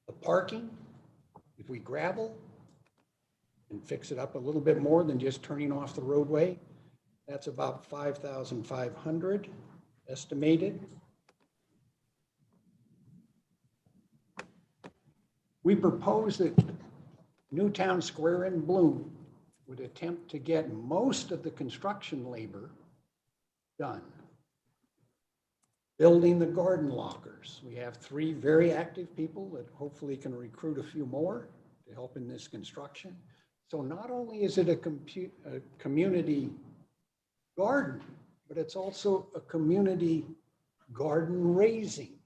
Speaker 10: The parking, if we gravel and fix it up a little bit more than just turning off the roadway, that's about $5,500 estimated. We propose that Newtown Square in Bloom would attempt to get most of the construction labor done. Building the garden lockers. We have 3 very active people that hopefully can recruit a few more to help in this construction. So not only is it a community garden, but it's also a community garden raising,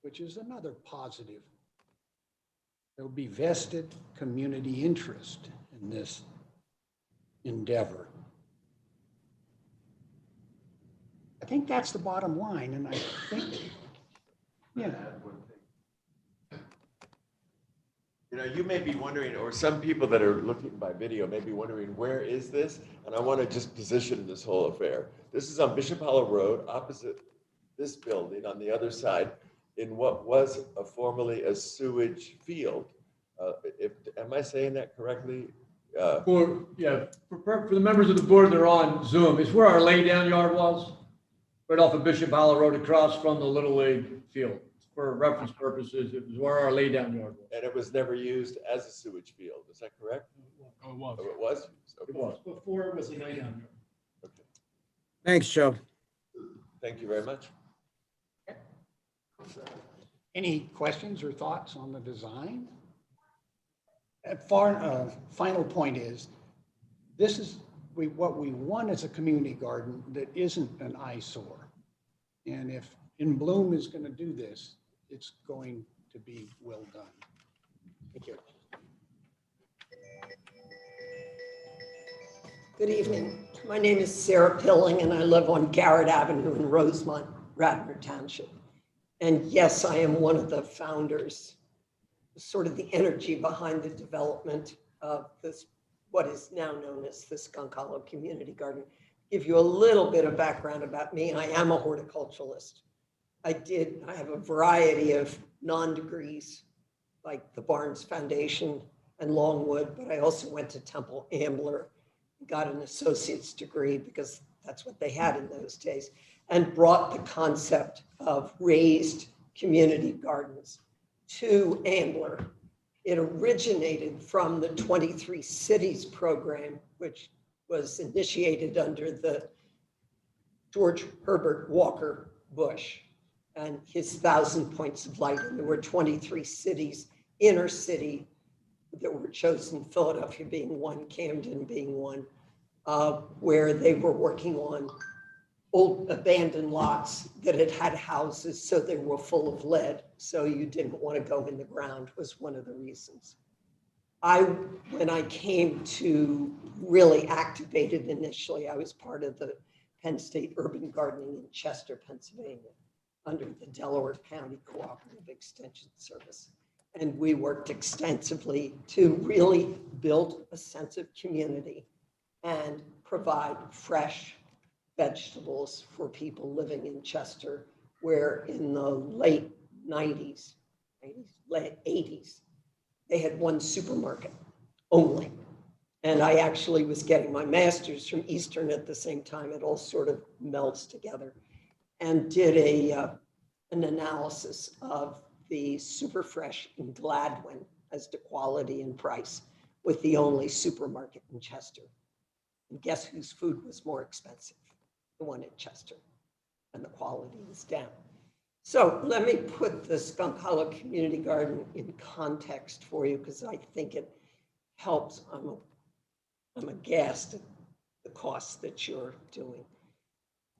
Speaker 10: which is another positive. There'll be vested community interest in this endeavor. I think that's the bottom line, and I think, yeah.
Speaker 9: You know, you may be wondering, or some people that are looking by video may be wondering, where is this? And I want to just position this whole affair. This is on Bishop Hollow Road, opposite this building on the other side, in what was formerly a sewage field. Am I saying that correctly?
Speaker 2: For the members of the board that are on Zoom, it's where our laydown yard was, right off of Bishop Hollow Road across from the Little League field. For reference purposes, it was where our laydown yard was.
Speaker 9: And it was never used as a sewage field, is that correct?
Speaker 7: Oh, it was.
Speaker 9: Oh, it was? Okay.
Speaker 2: It was. Before it was a laydown yard.
Speaker 9: Okay.
Speaker 1: Thanks, Joe.
Speaker 9: Thank you very much.
Speaker 10: Any questions or thoughts on the design? Final point is, this is what we want is a community garden that isn't an eyesore. And if In Bloom is going to do this, it's going to be well done. Thank you.
Speaker 11: Good evening. My name is Sarah Pilling, and I live on Garrett Avenue in Rosemont, Radnor Township. And yes, I am one of the founders, sort of the energy behind the development of this, what is now known as the Skunk Hollow Community Garden. Give you a little bit of background about me. I am a horticulturalist. I have a variety of non-degrees, like the Barnes Foundation and Longwood, but I also went to Temple Ambler, got an associate's degree because that's what they had in those days, and brought the concept of raised community gardens to Ambler. It originated from the 23 Cities program, which was initiated under the George Herbert Walker Bush and his 1,000 Points of Light. And there were 23 cities, inner city, that were chosen, Philadelphia being one, Camden being one, where they were working on old abandoned lots that had had houses, so they were full of lead, so you didn't want to go in the ground, was one of the reasons. When I came to really activate it initially, I was part of the Penn State Urban Gardening in Chester, Pennsylvania. under the Delaware County Cooperative Extension Service. And we worked extensively to really build a sense of community and provide fresh vegetables for people living in Chester, where in the late 90s, late 80s, they had one supermarket only. And I actually was getting my master's from Eastern at the same time. It all sort of melts together, and did an analysis of the super fresh in Gladwin as to quality and price, with the only supermarket in Chester. And guess whose food was more expensive? The one in Chester, and the quality was down. So let me put the Skunk Hollow Community Garden in context for you, because I think it helps. I'm aghast at the costs that you're doing.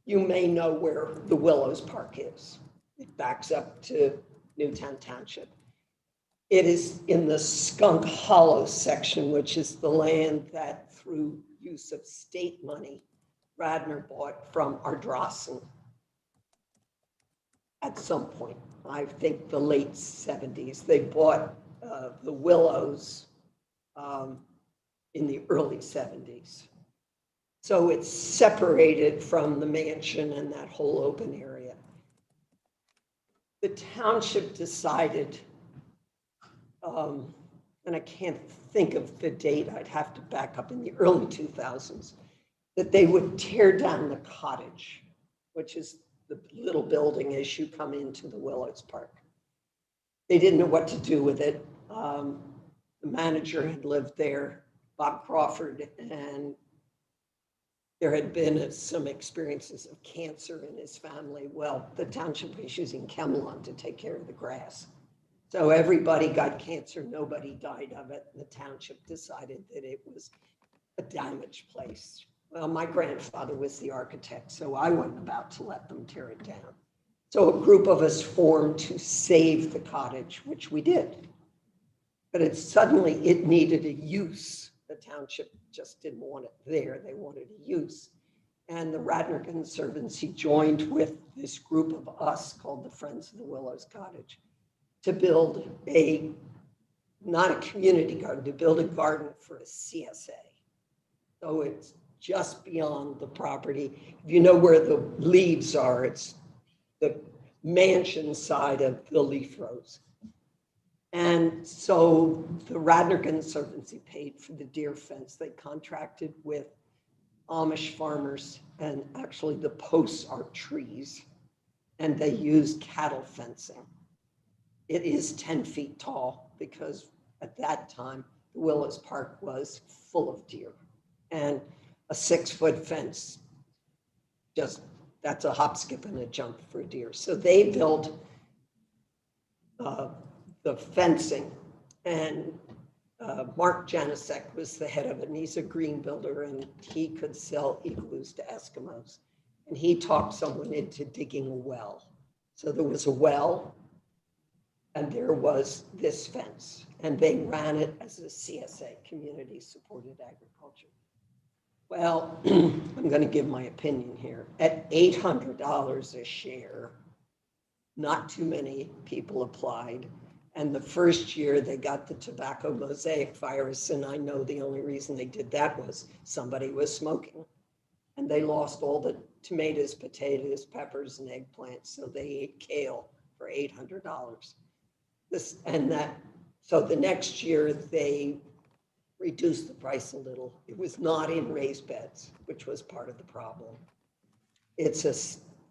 Speaker 11: You may know where the Willows Park is. It backs up to Newtown Township. It is in the Skunk Hollow section, which is the land that, through use of state money, Radnor bought from Ardrossan at some point. I think the late 70s. They bought the Willows in the early 70s. So it's separated from the mansion and that whole open area. The township decided, and I can't think of the date, I'd have to back up, in the early 2000s, that they would tear down the cottage, which is the little building as you come into the Willows Park. They didn't know what to do with it. The manager had lived there, Bob Crawford, and there had been some experiences of cancer in his family. Well, the township was using Chemelon to take care of the grass. So everybody got cancer, nobody died of it. The township decided that it was a damaged place. Well, my grandfather was the architect, so I wasn't about to let them tear it down. So a group of us formed to save the cottage, which we did. But it needed a use. The township just didn't want it there. They wanted a use. And the Radnor Conservancy joined with this group of us called the Friends of the Willows Cottage to build not a community garden, to build a garden for a CSA. So it's just beyond the property. If you know where the leaves are, it's the mansion side of the leaf rows. And so the Radnor Conservancy paid for the deer fence. They contracted with Amish farmers, and actually the posts are trees, and they used cattle fencing. It is 10 feet tall because at that time, the Willows Park was full of deer, and a 6-foot fence, that's a hop, skip, and a jump for a deer. So they built the fencing, and Mark Janicek was the head of it, and he's a green builder, and he could sell igloos to Eskimos. And he talked someone into digging a well. So there was a well, and there was this fence, and they ran it as a CSA, Community Supported Agriculture. Well, I'm going to give my opinion here. At $800 a share, not too many people applied. And the first year they got the tobacco mosaic virus, and I know the only reason they did that was somebody was smoking. And they lost all the tomatoes, potatoes, peppers, and eggplants, so they ate kale for $800. So the next year they reduced the price a little. It was not in raised beds, which was part of the problem. It's a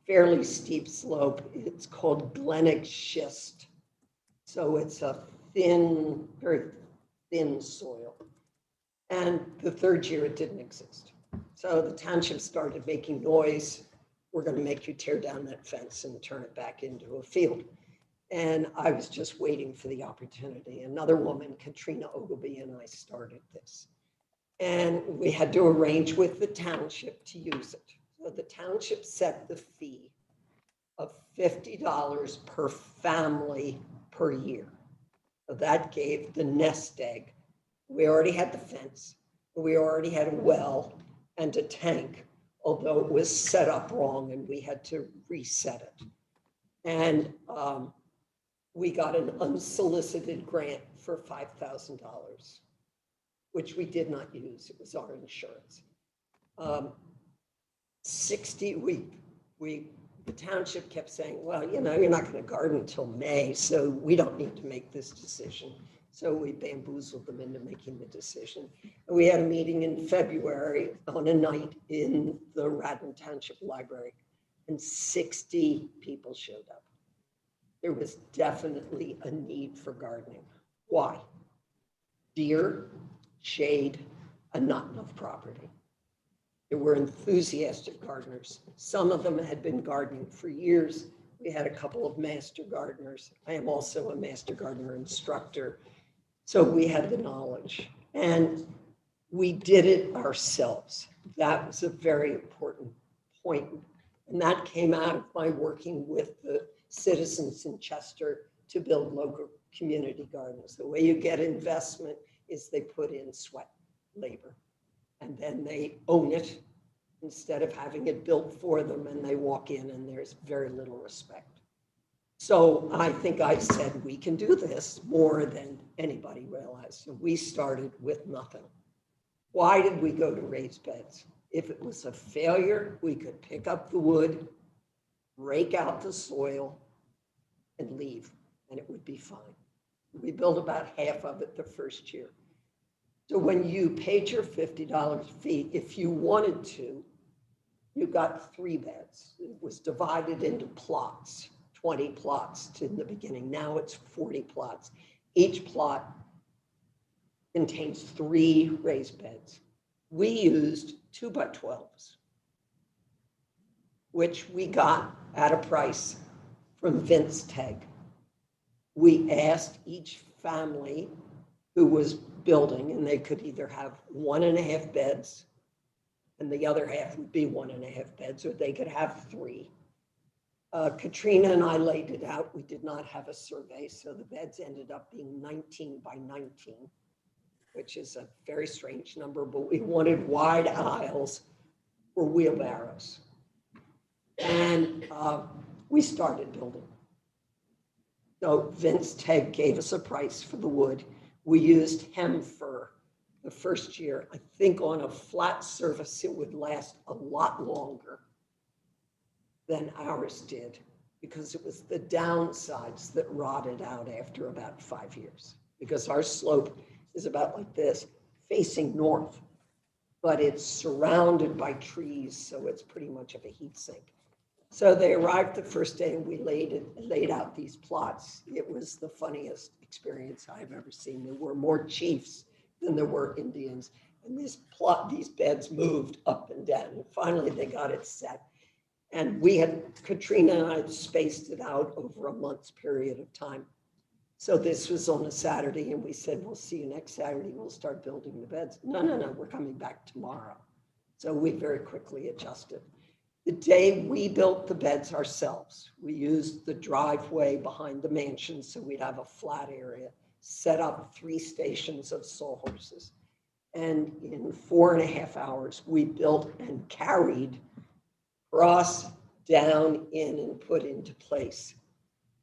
Speaker 11: fairly steep slope. It's called glenic schist. So it's a thin, very thin soil. And the third year it didn't exist. So the township started making noise. We're going to make you tear down that fence and turn it back into a field. And I was just waiting for the opportunity. Another woman, Katrina Ogilvie, and I started this. And we had to arrange with the township to use it. So the township set the fee of $50 per family per year. So that gave the nest egg. We already had the fence. We already had a well and a tank, although it was set up wrong and we had to reset it. And we got an unsolicited grant for $5,000, which we did not use. It was our insurance. 60, the township kept saying, well, you know, you're not going to garden until May, so we don't need to make this decision. So we bamboozled them into making the decision. And we had a meeting in February on a night in the Radnor Township Library, and 60 people showed up. There was definitely a need for gardening. Why? Deer, shade, and not enough property. There were enthusiastic gardeners. Some of them had been gardening for years. We had a couple of master gardeners. I am also a master gardener instructor. So we had the knowledge, and we did it ourselves. That was a very important point. And that came out of my working with the citizens in Chester to build local community gardens. The way you get investment is they put in sweat labor, and then they own it instead of having it built for them, and they walk in and there's very little respect. So I think I said, we can do this more than anybody realized. So we started with nothing. Why did we go to raised beds? If it was a failure, we could pick up the wood, rake out the soil, and leave, and it would be fine. We built about half of it the first year. So when you paid your $50 fee, if you wanted to, you got 3 beds. It was divided into plots, 20 plots in the beginning. Now it's 40 plots. Each plot contains 3 raised beds. We used 2x12s, which we got at a price from Vince Tegg. We asked each family who was building, and they could either have 1.5 beds, and the other half would be 1.5 beds, or they could have 3. Katrina and I laid it out. We did not have a survey, so the beds ended up being 19 by 19, which is a very strange number, but we wanted wide aisles for wheelbarrows. And we started building. So Vince Tegg gave us a price for the wood. We used hem fir the first year. I think on a flat surface, it would last a lot longer than ours did, because it was the downsides that rotted out after about 5 years, because our slope is about like this, facing north, but it's surrounded by trees, so it's pretty much of a heat sink. So they arrived the first day, and we laid out these plots. It was the funniest experience I've ever seen. There were more chiefs than there were Indians, and these beds moved up and down, and finally they got it set. And Katrina and I spaced it out over a month's period of time. So this was on a Saturday, and we said, we'll see you next Saturday. We'll start building the beds. No, we're coming back tomorrow. So we very quickly adjusted. The day we built the beds ourselves, we used the driveway behind the mansion, so we'd have a flat area, set up 3 stations of sawhorses. And in 4.5 hours, we built and carried cross, down, in, and put into place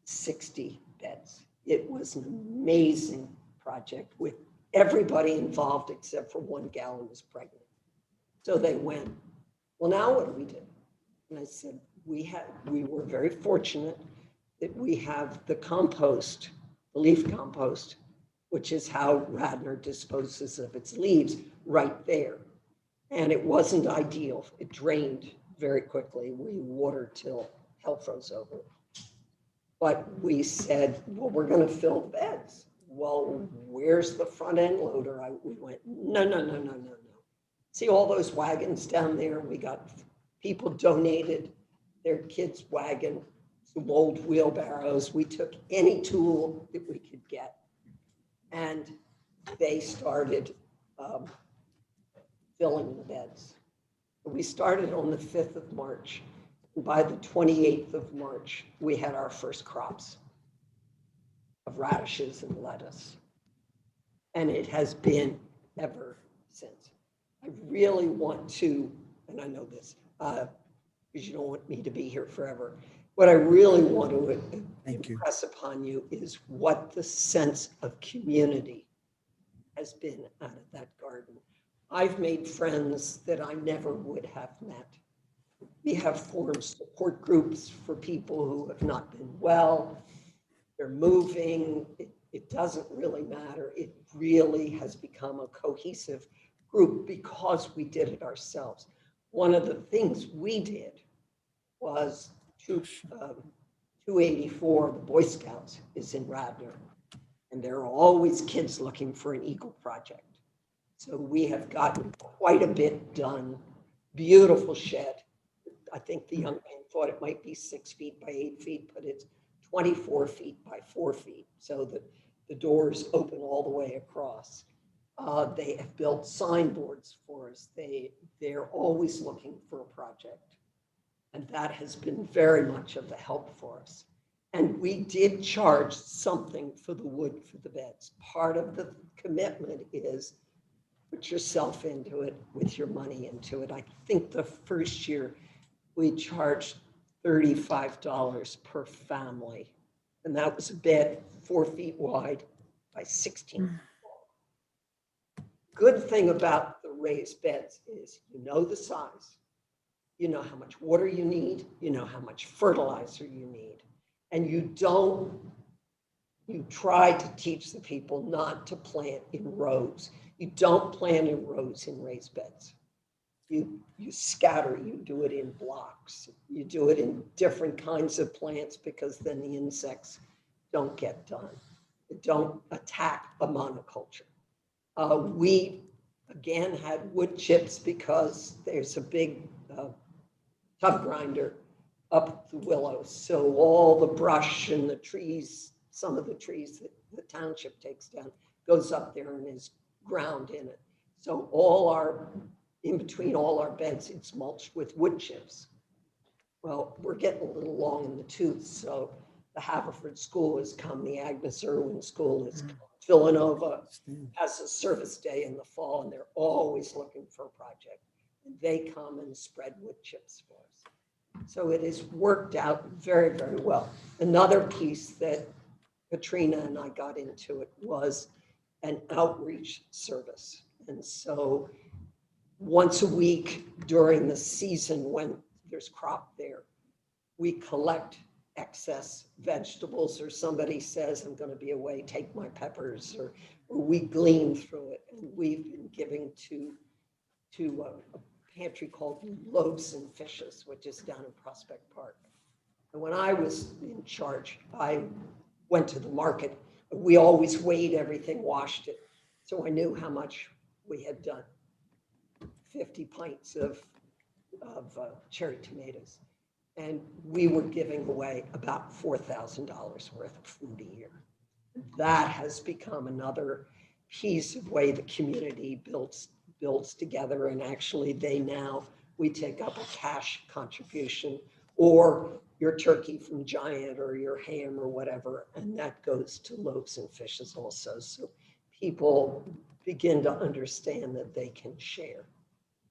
Speaker 11: 60 beds. It was an amazing project with everybody involved except for one gal who was pregnant. So they went, well, now what do we do? And I said, we were very fortunate that we have the compost, the leaf compost, which is how Radnor disposes of its leaves, right there. And it wasn't ideal. It drained very quickly. We watered till hell froze over. But we said, well, we're going to fill the beds. Well, where's the front end loader? We went, no. See all those wagons down there? We got people donated their kids' wagon, some old wheelbarrows. We took any tool that we could get. And they started filling the beds. We started on the 5th of March. And by the 28th of March, we had our first crops of radishes and lettuce. And it has been ever since. I really want to, and I know this, because you don't want me to be here forever. What I really want to
Speaker 1: Thank you.
Speaker 11: impress upon you is what the sense of community has been out of that garden. I've made friends that I never would have met. We have formed support groups for people who have not been well. They're moving. It doesn't really matter. It really has become a cohesive group because we did it ourselves. One of the things we did was 284, the Boy Scouts is in Radnor. And there are always kids looking for an Eagle project. So we have gotten quite a bit done. Beautiful shed. I think the young man thought it might be 6 feet by 8 feet, but it's 24 feet by 4 feet. So that the doors open all the way across. They have built signboards for us. They're always looking for a project. And that has been very much of a help for us. And we did charge something for the wood for the beds. Part of the commitment is put yourself into it with your money into it. I think the first year we charged $35 per family. And that was a bed 4 feet wide by 16. Good thing about the raised beds is you know the size, you know how much water you need, you know how much fertilizer you need. And you try to teach the people not to plant in rows. You don't plant in rows in raised beds. You scatter, you do it in blocks. You do it in different kinds of plants because then the insects don't get done. They don't attack a monoculture. We, again, had wood chips because there's a big tub grinder up the willows. So all the brush and the trees, some of the trees that the township takes down, goes up there and is ground in it. So in between all our beds, it's mulched with wood chips. Well, we're getting a little long in the tooth. So the Haverford School has come, the Agnes Irwin School has come. Villanova has a service day in the fall, and they're always looking for a project. And they come and spread wood chips for us. So it has worked out very, very well. Another piece that Katrina and I got into it was an outreach service. And so once a week during the season when there's crop there, we collect excess vegetables, or somebody says, I'm going to be away, take my peppers, or we glean through it. And we've been giving to a pantry called Loaves and Fishes, which is down in Prospect Park. And when I was in charge, I went to the market. We always weighed everything, washed it. So I knew how much we had done. 50 pints of cherry tomatoes. And we were giving away about $4,000 worth of food a year. That has become another piece of way the community builds together. And actually we take up a cash contribution or your turkey from Giant or your ham or whatever. And that goes to Loaves and Fishes also. So people begin to understand that they can share.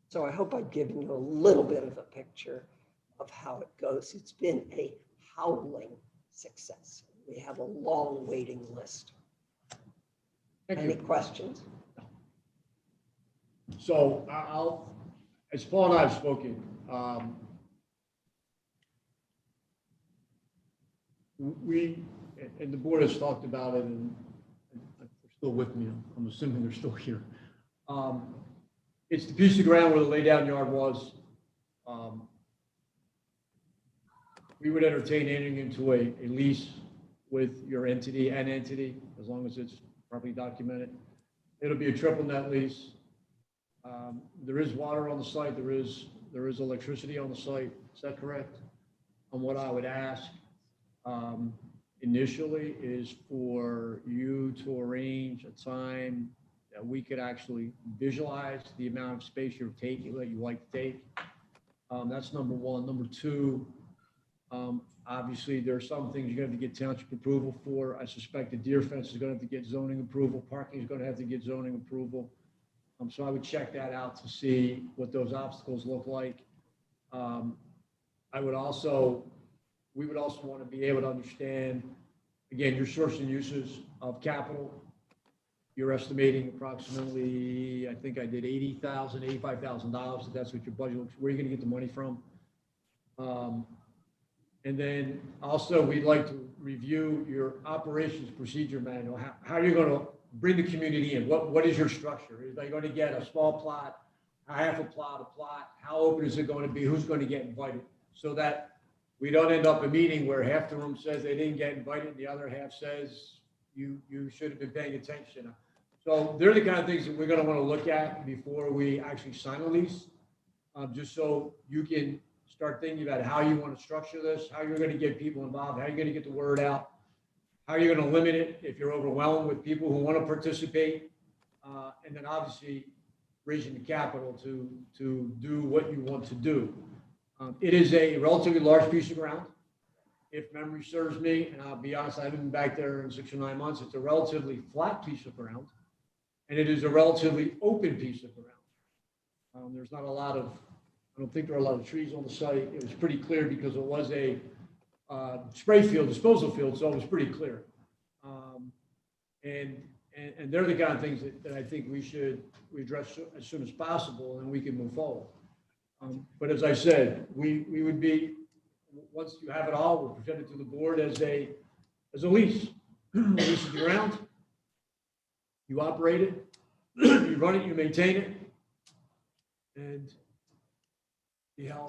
Speaker 11: So I hope I've given you a little bit of a picture of how it goes. It's been a howling success. We have a long waiting list. Any questions?
Speaker 2: So as Paul and I have spoken, and the board has talked about it, and they're still with me. I'm assuming they're still here. It's the piece of ground where the laydown yard was. We would entertain entering into a lease with your entity, as long as it's properly documented. It'll be a triple net lease. There is water on the site. There is electricity on the site. Is that correct? And what I would ask initially is for you to arrange a time that we could actually visualize the amount of space you're taking, that you like to take. That's number one. Number two, obviously there are some things you're going to have to get township approval for. I suspect the deer fence is going to have to get zoning approval. Parking is going to have to get zoning approval. So I would check that out to see what those obstacles look like. I would also we would also want to be able to understand, again, your source and uses of capital. You're estimating approximately, I think I did $80,000, $85,000, if that's what your budget looks, where are you going to get the money from? And then also, we'd like to review your operations procedure manual, how you're going to bring the community in. What is your structure? Are they going to get a small plot, a half a plot? How open is it going to be? Who's going to get invited? So that we don't end up a meeting where half the room says they didn't get invited, and the other half says you should have been paying attention. So they're the kind of things that we're going to want to look at before we actually sign a lease, just so you can start thinking about how you want to structure this, how you're going to get people involved, how you're going to get the word out, how you're going to limit it if you're overwhelmed with people who want to participate, and then obviously raising the capital to do what you want to do. It is a relatively large piece of ground. If memory serves me, and I'll be honest, I haven't been back there in 6 or 9 months, it's a relatively flat piece of ground, and it is a relatively open piece of ground. There's not a lot of, I don't think there are a lot of trees on the site. It was pretty clear because it was a spray field, disposal field, so it was pretty clear. And they're the kind of things that I think we address as soon as possible, and we can move forward. But as I said, we would be, once you have it all, we'll present it to the board as a lease. Lease the ground, you operate it, you run it, you maintain it, and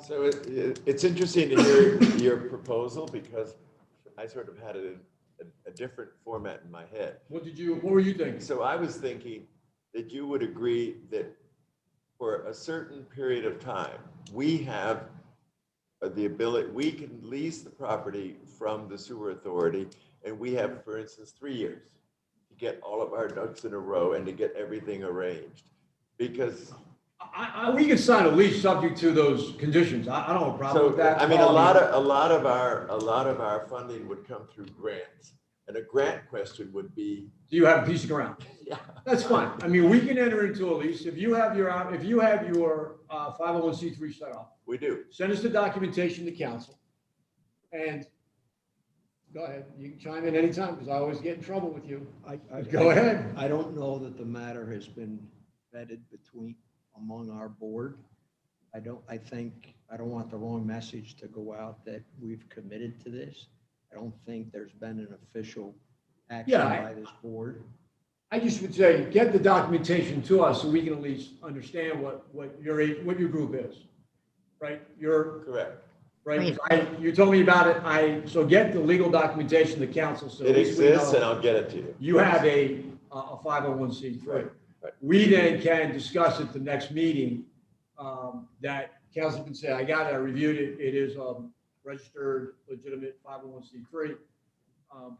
Speaker 9: so it's interesting to hear your proposal, because I sort of had it in a different format in my head.
Speaker 2: What were you thinking?
Speaker 9: So I was thinking that you would agree that for a certain period of time, we have the ability, we can lease the property from the sewer authority, and we have, for instance, 3 years to get all of our ducks in a row and to get everything arranged. Because
Speaker 2: we can sign a lease subject to those conditions. I don't have a problem with that.
Speaker 9: I mean, a lot of our funding would come through grants, and a grant question would be,
Speaker 2: do you have a piece of ground?
Speaker 9: yeah,
Speaker 2: That's fine. I mean, we can enter into a lease. If you have your 501c3 set up,
Speaker 9: we do.
Speaker 2: send us the documentation to council. And go ahead, you can chime in anytime, because I always get in trouble with you. Go ahead.
Speaker 8: I don't know that the matter has been vetted among our board. I don't want the wrong message to go out that we've committed to this. I don't think there's been an official action by this board.
Speaker 2: I just would say, get the documentation to us so we can at least understand what your group is, right?
Speaker 9: Correct.
Speaker 2: Right? You told me about it. So get the legal documentation to council. So
Speaker 9: It exists, and I'll get it to you.
Speaker 2: You have a 501c3.
Speaker 9: Right.
Speaker 2: We then can discuss at the next meeting that council can say, I got it, I reviewed it, it is registered, legitimate 501c3.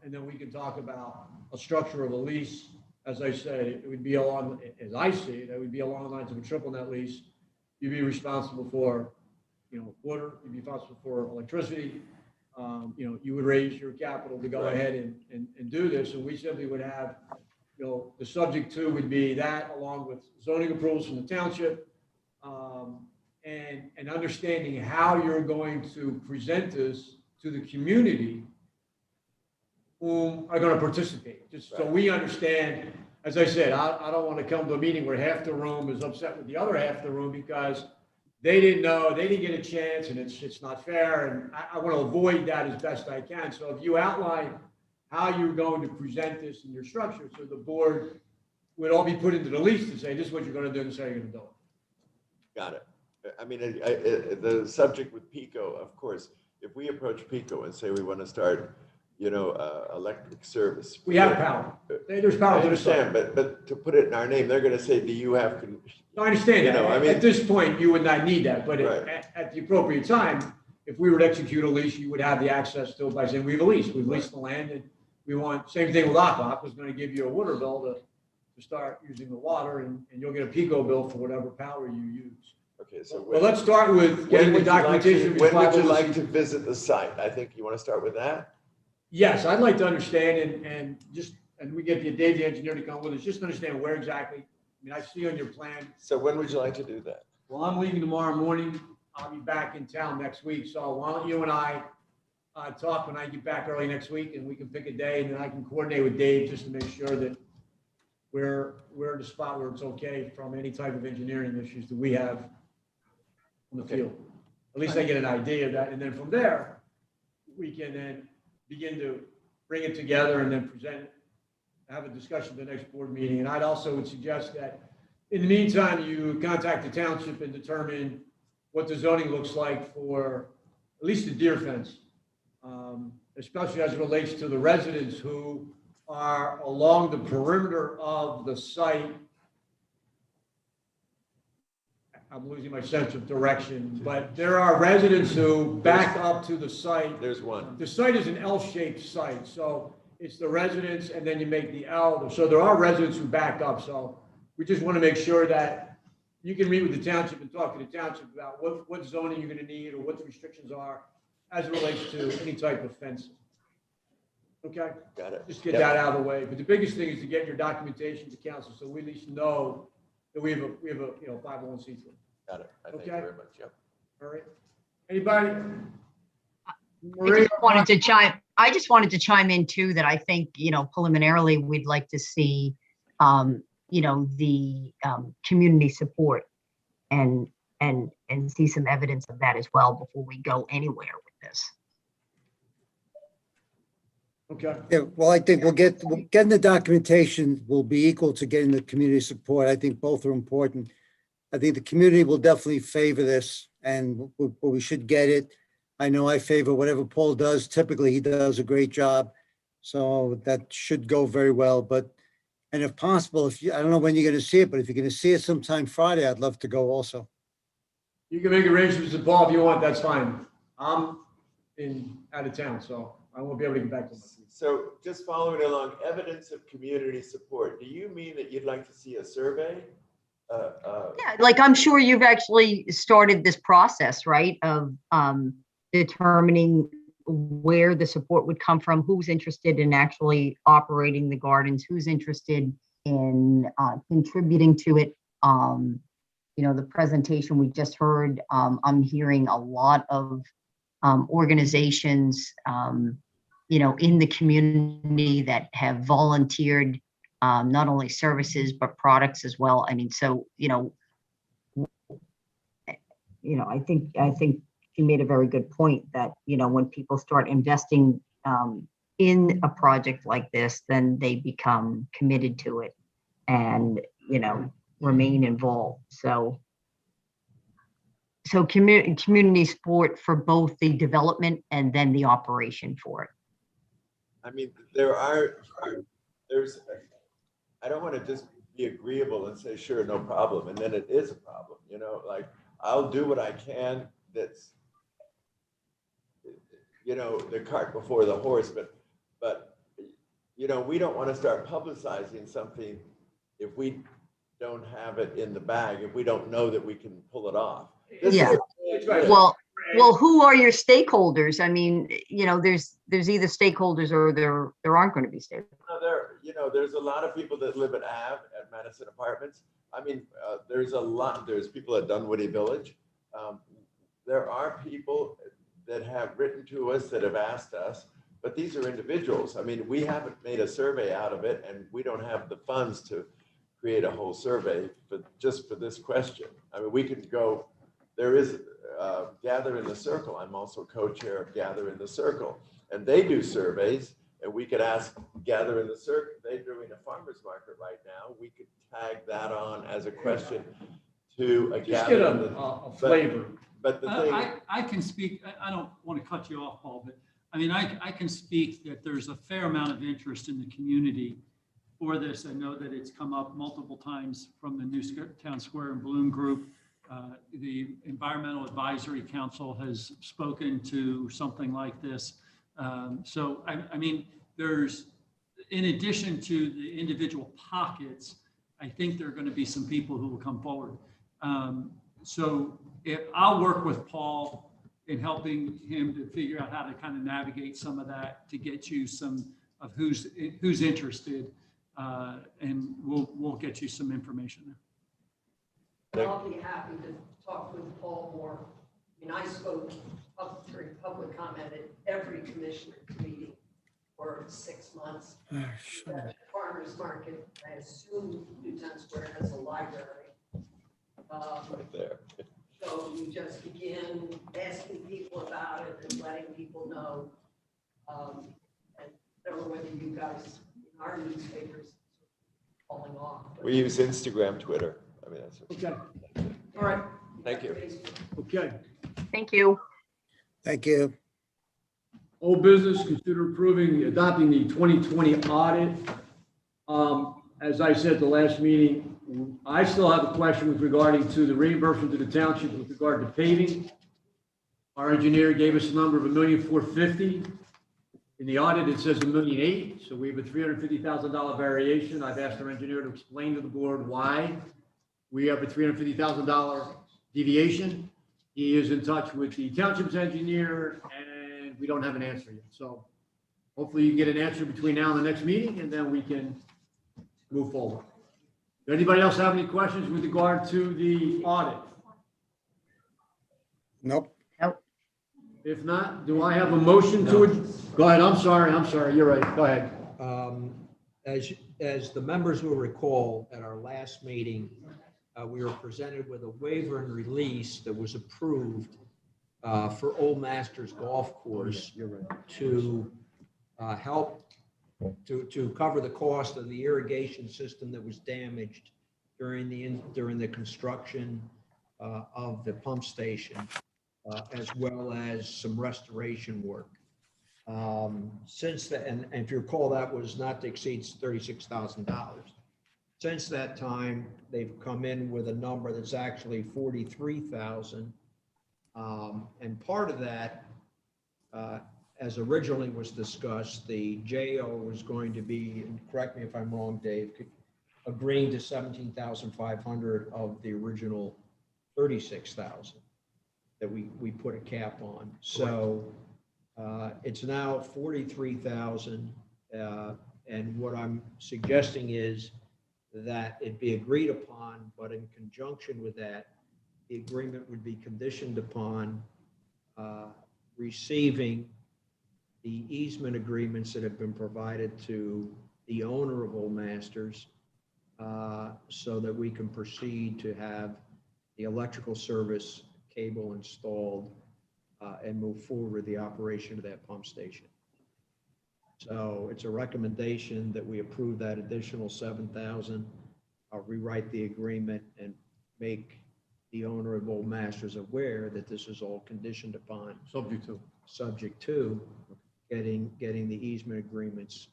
Speaker 2: And then we can talk about a structure of a lease. As I said, it would be along, as I see it, would be along the lines of a triple net lease. You'd be responsible for, water, you'd be responsible for electricity. You would raise your capital to go ahead and do this. And we simply would have, the subject to would be that, along with zoning approvals from the township, and understanding how you're going to present this to the community who are going to participate, just so we understand. As I said, I don't want to come to a meeting where half the room is upset with the other half of the room because they didn't know, they didn't get a chance, and it's not fair. And I want to avoid that as best I can. So if you outline how you're going to present this in your structure, so the board would all be put into the lease to say, this is what you're going to do, this is how you're going to do it.
Speaker 9: Got it. I mean, the subject with PICO, of course, if we approach PICO and say we want to start, electric service.
Speaker 2: We have power. There's power.
Speaker 9: I understand, but to put it in our name, they're going to say, do you have?
Speaker 2: I understand that.
Speaker 9: I mean,
Speaker 2: at this point, you would not need that, but
Speaker 9: right.
Speaker 2: at the appropriate time, if we were to execute a lease, you would have the access to it by saying, we've leased the land, and we want, same thing with Aqua was going to give you a water bill to start using the water, and you'll get a PICO bill for whatever power you use.
Speaker 9: Okay, so
Speaker 2: well, let's start with getting the documentation.
Speaker 9: When would you like to visit the site? I think you want to start with that.
Speaker 2: Yes, I'd like to understand and we get Dave, the engineer, to come with us, just understand where exactly. I mean, I see on your plan.
Speaker 9: So when would you like to do that?
Speaker 2: Well, I'm leaving tomorrow morning. I'll be back in town next week. So why don't you and I talk when I get back early next week, and we can pick a day, and then I can coordinate with Dave just to make sure that we're at a spot where it's okay from any type of engineering issues that we have on the field. At least I get an idea of that, and then from there, we can then begin to bring it together and then present, have a discussion at the next board meeting. And I'd also would suggest that in the meantime, you contact the township and determine what the zoning looks like for at least the deer fence, especially as it relates to the residents who are along the perimeter of the site. I'm losing my sense of direction, but there are residents who back up to the site.
Speaker 9: There's one.
Speaker 2: The site is an L-shaped site, so it's the residents and then you make the L. So there are residents who back up. So we just want to make sure that you can meet with the township and talk to the township about what zoning you're going to need or what the restrictions are as it relates to any type of fencing. Okay?
Speaker 9: Got it.
Speaker 2: Just get
Speaker 9: Yep.
Speaker 2: that out of the way. But the biggest thing is to get your documentation to council so we at least know that we have a 501c3.
Speaker 9: Got it. I thank you
Speaker 2: Okay.
Speaker 9: very much. Yep.
Speaker 2: All right. Anybody?
Speaker 3: I
Speaker 2: Maria?
Speaker 3: just wanted to chime in too, that I think, preliminarily, we'd like to see, the community support and see some evidence of that as well before we go anywhere with this.
Speaker 2: Okay.
Speaker 1: Yeah, well, I think getting the documentation will be equal to getting the community support. I think both are important. I think the community will definitely favor this, and we should get it. I know I favor whatever Paul does. Typically, he does a great job. So that should go very well. And if possible, I don't know when you're going to see it, but if you're going to see it sometime Friday, I'd love to go also.
Speaker 2: You can make arrangements with Paul if you want, that's fine. I'm out of town, so I won't be able to get back to my seat.
Speaker 9: So just following along, evidence of community support. Do you mean that you'd like to see a survey?
Speaker 3: Yeah, like I'm sure you've actually started this process, right, of determining where the support would come from, who's interested in actually operating the gardens, who's interested in contributing to it. The presentation we just heard, I'm hearing a lot of organizations, in the community that have volunteered not only services, but products as well. I mean, so, I think you made a very good point that, when people start investing in a project like this, then they become committed to it and, remain involved. So community support for both the development and then the operation for it.
Speaker 9: I mean, I don't want to just be agreeable and say, sure, no problem. And then it is a problem, like I'll do what I can. That's, the cart before the horse, but, we don't want to start publicizing something if we don't have it in the bag, if we don't know that we can pull it off.
Speaker 3: Yeah. Well, who are your stakeholders? I mean, there's either stakeholders or there aren't going to be stakeholders.
Speaker 9: There's a lot of people that live at Madison Apartments. I mean, there's people at Dunwoody Village. There are people that have written to us that have asked us, but these are individuals. I mean, we haven't made a survey out of it, and we don't have the funds to create a whole survey just for this question. I mean, we could go, there is Gather in the Circle. I'm also co-chair of Gather in the Circle, and they do surveys, and we could ask Gather in the Circle. They're doing a farmer's market right now. We could tag that on as a question to a
Speaker 2: Just get
Speaker 9: Gather.
Speaker 2: a flavor.
Speaker 9: But the thing,
Speaker 5: I can speak, I don't want to cut you off, Paul, but I mean, I can speak that there's a fair amount of interest in the community for this. I know that it's come up multiple times from the New Town Square and Bloom group. The Environmental Advisory Council has spoken to something like this. So, I mean, there's, in addition to the individual pockets, I think there are going to be some people who will come forward. So I'll work with Paul in helping him to figure out how to kind of navigate some of that to get you some of who's interested, and we'll get you some information there.
Speaker 11: I'll be happy to talk with Paul more, mean, I spoke up during public comment at every commissioner's meeting for 6 months. At the farmer's market, I assume Newtown Square has a library.
Speaker 9: Right there.
Speaker 11: So you just begin asking people about it and letting people know. And I don't know whether you guys, in our newspapers, falling off. but-
Speaker 9: We use Instagram, Twitter. I mean, that's.
Speaker 2: Okay, all right,
Speaker 9: Thank you.
Speaker 2: okay.
Speaker 3: Thank you.
Speaker 1: Thank you.
Speaker 2: Old business, consider adopting the 2020 audit. As I said at the last meeting, I still have a question with regarding to the reimbursement to the township with regard to paving. Our engineer gave us a number of $1,450,000. In the audit, it says $1,008,000, so we have a $350,000 variation. I've asked our engineer to explain to the board why we have a $350,000 deviation. He is in touch with the township's engineer, and we don't have an answer yet. So hopefully you get an answer between now and the next meeting, and then we can move forward. Does anybody else have any questions with regard to the audit?
Speaker 1: Nope.
Speaker 2: If not, do I have a motion to it? Go ahead, I'm sorry, you're right, go ahead.
Speaker 8: As the members will recall, at our last meeting, we were presented with a waiver and release that was approved for Old Masters Golf Course to help to cover the cost of the irrigation system that was damaged during the construction of the pump station, as well as some restoration work. Since then, and if you recall, that was not to exceed $36,000. Since that time, they've come in with a number that's actually $43,000. And part of that, as originally was discussed, the Joao was going to be, and correct me if I'm wrong, Dave, agreeing to $17,500 of the original $36,000 that we put a cap on. So it's now $43,000. And what I'm suggesting is that it be agreed upon, but in conjunction with that, the agreement would be conditioned upon receiving the easement agreements that have been provided to the owner of Old Masters, so that we can proceed to have the electrical service cable installed and move forward with the operation of that pump station. So it's a recommendation that we approve that additional $7,000. I'll rewrite the agreement and make the owner of Old Masters aware that this is all conditioned upon, subject to getting the easement agreements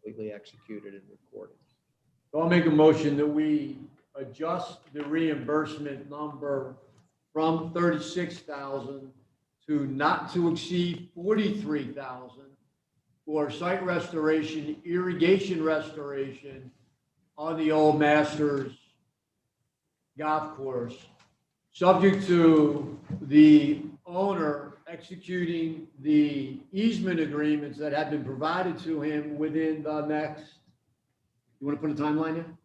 Speaker 8: completely executed and recorded.
Speaker 2: So I'll make a motion that we adjust the reimbursement number from 36,000 to not to exceed 43,000 for site restoration, irrigation restoration on the Old Masters golf course, subject to the owner executing the easement agreements that have been provided to him within the next, you want to put a timeline in?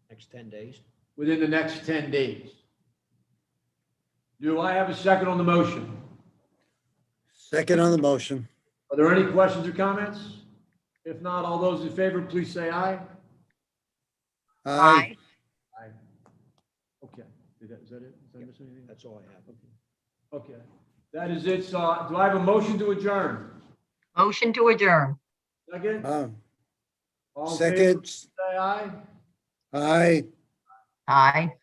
Speaker 8: Next 10 days.
Speaker 2: Within the next 10 days. Do I have a second on the motion?
Speaker 1: Second on the motion.
Speaker 2: Are there any questions or comments? If not, all those in favor, please say aye.
Speaker 1: Aye.
Speaker 2: Aye. Okay, is that it? Did I miss anything?
Speaker 8: That's all I have.
Speaker 2: Okay, that is it. So do I have a motion to adjourn?
Speaker 3: Motion to adjourn.
Speaker 2: Second? All in favor,
Speaker 1: Second.
Speaker 2: say aye.
Speaker 1: Aye.
Speaker 3: Aye.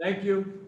Speaker 2: Thank you.